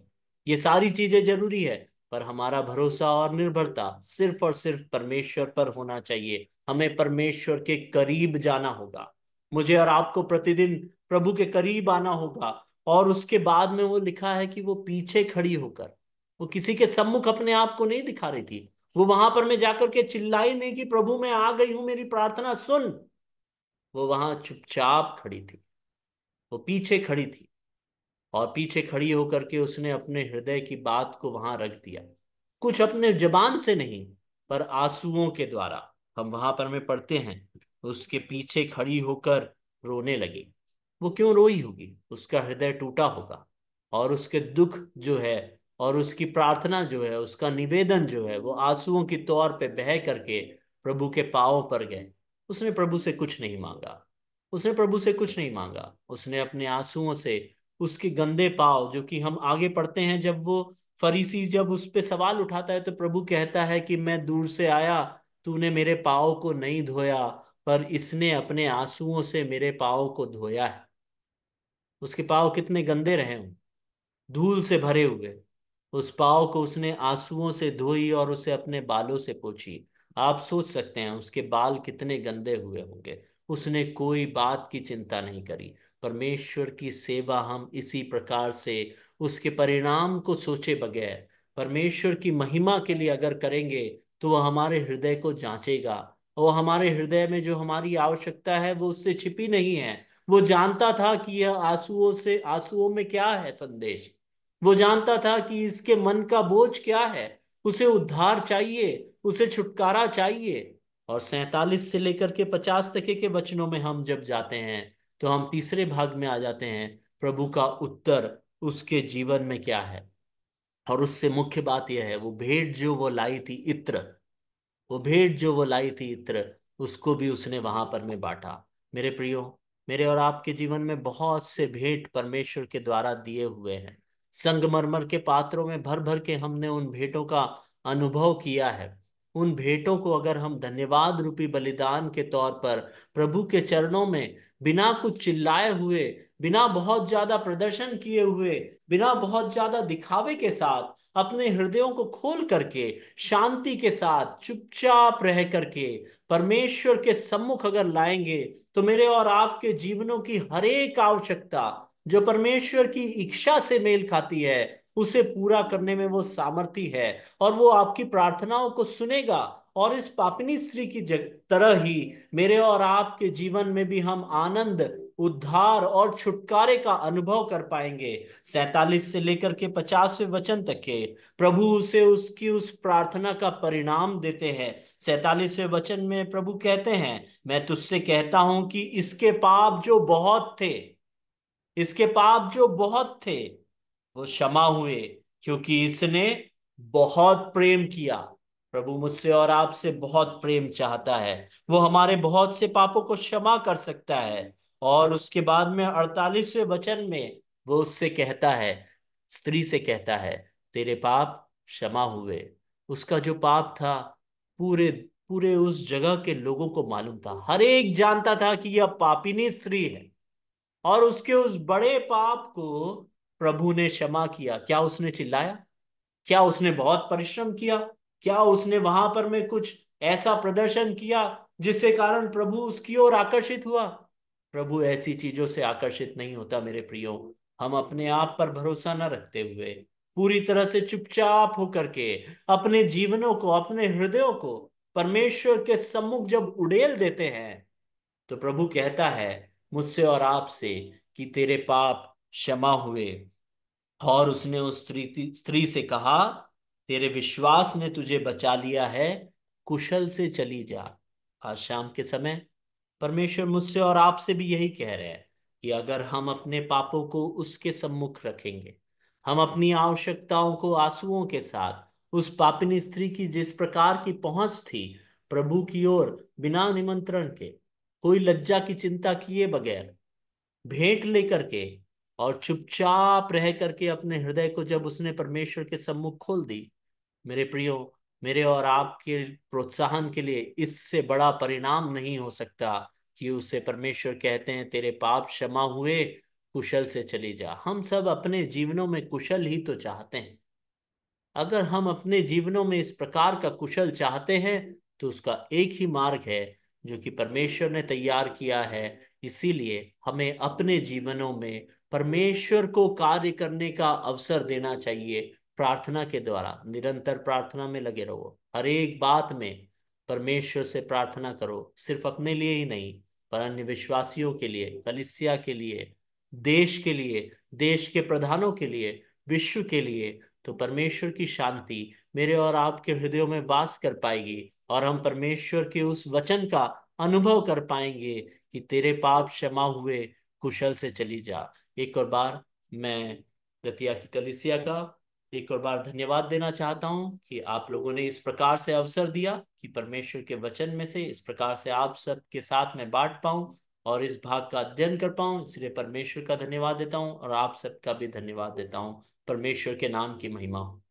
ये सारी चीजें जरूरी है, पर हमारा भरोसा और निर्भरता सिर्फ और सिर्फ परमेश्वर पर होना चाहिए। हमें परमेश्वर के करीब जाना होगा। मुझे और आपको प्रतिदिन प्रभु के करीब आना होगा। और उसके बाद में वो लिखा है कि वो पीछे खड़ी होकर, वो किसी के सम्मुख अपने आप को नहीं दिखा रही थी। वो वहां पर मैं जाकर के चिल्लाई नहीं कि प्रभु मैं आ गई हूं, मेरी प्रार्थना सुन। वो वहां चुपचाप खड़ी थी, वो पीछे खड़ी थी। और पीछे खड़ी होकर के उसने अपने हृदय की बात को वहां रख दिया, कुछ अपने जबान से नहीं, पर आंसुओं के द्वारा। हम वहां पर में पढ़ते हैं, उसके पीछे खड़ी होकर रोने लगी। वो क्यों रोई होगी? उसका हृदय टूटा होगा, और उसके दुख जो है और उसकी प्रार्थना जो है, उसका निवेदन जो है, वो आंसुओं की तौर पे बह करके प्रभु के पांवों पर गए। उसने प्रभु से कुछ नहीं मांगा, उसने प्रभु से कुछ नहीं मांगा। उसने अपने आंसुओं से उसके गंदे पांव, जो कि हम आगे पढ़ते हैं, जब वो फरीसी जब उस पे सवाल उठाता है, तो प्रभु कहता है कि मैं दूर से आया, तूने मेरे पाँव को नहीं धोया, पर इसने अपने आंसुओं से मेरे पाँव को धोया है। उसके पाँव कितने गंदे रहे हों, धूल से भरे हुए। उस पाँव को उसने आंसुओं से धोई और उसे अपने बालों से पोंछी। आप सोच सकते हैं उसके बाल कितने गंदे हुए होंगे। उसने कोई बात की चिंता नहीं करी। परमेश्वर की सेवा हम इसी प्रकार से उसके परिणाम को सोचे बगैर परमेश्वर की महिमा के लिए अगर करेंगे तो वह हमारे हृदय को जांचेगा। और हमारे हृदय में जो हमारी आवश्यकता है वो उससे छिपी नहीं है। वो जानता था कि यह आंसुओं में क्या है संदेश। वो जानता था कि इसके मन का बोझ क्या है। उसे उद्धार चाहिए, उसे छुटकारा चाहिए। और 47 से लेकर के 50 तक के वचनों में हम जब जाते हैं तो हम तीसरे भाग में आ जाते हैं, प्रभु का उत्तर उसके जीवन में क्या है। और उससे मुख्य बात यह है, वो भेंट जो वो लाई थी इत्र, वो भेंट जो वो लाई थी इत्र, उसको भी उसने वहां पर में बांटा। मेरे प्रियो, मेरे और आपके जीवन में बहुत से भेंट परमेश्वर के द्वारा दिए हुए हैं। संगमरमर के पात्रों में भर भर के हमने उन भेंटों का अनुभव किया है। उन भेंटों को अगर हम धन्यवाद रूपी बलिदान के तौर पर प्रभु के चरणों में बिना कुछ चिल्लाए हुए, बिना बहुत ज्यादा प्रदर्शन किए हुए, बिना बहुत ज्यादा दिखावे के साथ अपने हृदयों को खोल करके शांति के साथ चुपचाप रह करके परमेश्वर के सम्मुख अगर लाएंगे तो मेरे और आपके जीवनों की हर एक आवश्यकता जो परमेश्वर की इच्छा से मेल खाती है उसे पूरा करने में वो सामर्थी है। और वो आपकी प्रार्थनाओं को सुनेगा। और इस पापिनी स्त्री की तरह ही मेरे और आपके जीवन में भी हम आनंद, उद्धार और छुटकारे का अनुभव कर पाएंगे। 47 से लेकर के 50वें वचन तक के प्रभु उसे उसकी उस प्रार्थना का परिणाम देते हैं। 47वें वचन में प्रभु कहते हैं, मैं तुझसे कहता हूं कि इसके पाप जो बहुत थे, इसके पाप जो बहुत थे वो क्षमा हुए, क्योंकि इसने बहुत प्रेम किया। प्रभु मुझसे और आपसे बहुत प्रेम चाहता है। वो हमारे बहुत से पापों को क्षमा कर सकता है। और उसके बाद में 48वें वचन में वो उससे कहता है, स्त्री से कहता है, तेरे पाप क्षमा हुए। उसका जो पाप था, पूरे पूरे उस जगह के लोगों को मालूम था। हर एक जानता था कि यह पापिनी स्त्री है। और उसके उस बड़े पाप को प्रभु ने क्षमा किया। क्या उसने चिल्लाया? क्या उसने बहुत परिश्रम किया? क्या उसने वहां पर में कुछ ऐसा प्रदर्शन किया जिसके कारण प्रभु उसकी ओर आकर्षित हुआ? प्रभु ऐसी चीजों से आकर्षित नहीं होता मेरे प्रियो। हम अपने आप पर भरोसा न रखते हुए पूरी तरह से चुपचाप होकर के अपने जीवनों को, अपने हृदयों को परमेश्वर के सम्मुख जब उड़ेल देते हैं तो प्रभु कहता है मुझसे और आपसे कि तेरे पाप क्षमा हुए। और उसने उस स्त्री से कहा, तेरे विश्वास ने तुझे बचा लिया है, कुशल से चली जा। आज शाम के समय परमेश्वर मुझसे और आपसे भी यही कह रहे हैं कि अगर हम अपने पापों को उसके सम्मुख रखेंगे, हम अपनी आवश्यकताओं को आंसुओं के साथ उस पापिनी स्त्री की जिस प्रकार की पहुंच थी प्रभु की ओर, बिना निमंत्रण के, कोई लज्जा की चिंता किए बगैर, भेंट लेकर के और चुपचाप रह करके अपने हृदय को जब उसने परमेश्वर के सम्मुख खोल दी, मेरे प्रियो, मेरे और आपके प्रोत्साहन के लिए इससे बड़ा परिणाम नहीं हो सकता कि उसे परमेश्वर कहते हैं तेरे पाप क्षमा हुए, कुशल से चली जा। हम सब अपने जीवनों में कुशल ही तो चाहते हैं। अगर हम अपने जीवनों में इस प्रकार का कुशल चाहते हैं तो उसका एक ही मार्ग है जो कि परमेश्वर ने तैयार किया है। इसीलिए हमें अपने जीवनों में परमेश्वर को कार्य करने का अवसर देना चाहिए। प्रार्थना के द्वारा निरंतर प्रार्थना में लगे रहो। हर एक बात में परमेश्वर से प्रार्थना करो, सिर्फ अपने लिए ही नहीं पर अन्य विश्वासियों के लिए, कलीसिया के लिए, देश के लिए, देश के प्रधानों के लिए, विश्व के लिए। तो परमेश्वर की शांति मेरे और आपके हृदयों में वास कर पाएगी और हम परमेश्वर के उस वचन का अनुभव कर पाएंगे कि तेरे पाप क्षमा हुए, कुशल से चली जा। एक और बार मैं दतिया की कलीसिया का एक और बार धन्यवाद देना चाहता हूं कि आप लोगों ने इस प्रकार से अवसर दिया कि परमेश्वर के वचन में से इस प्रकार से आप सबके साथ में बांट पाऊं और इस भाग का अध्ययन कर पाऊं। इसलिए परमेश्वर का धन्यवाद देता हूं और आप सबका भी धन्यवाद देता हूं। परमेश्वर के नाम की महिमा हो।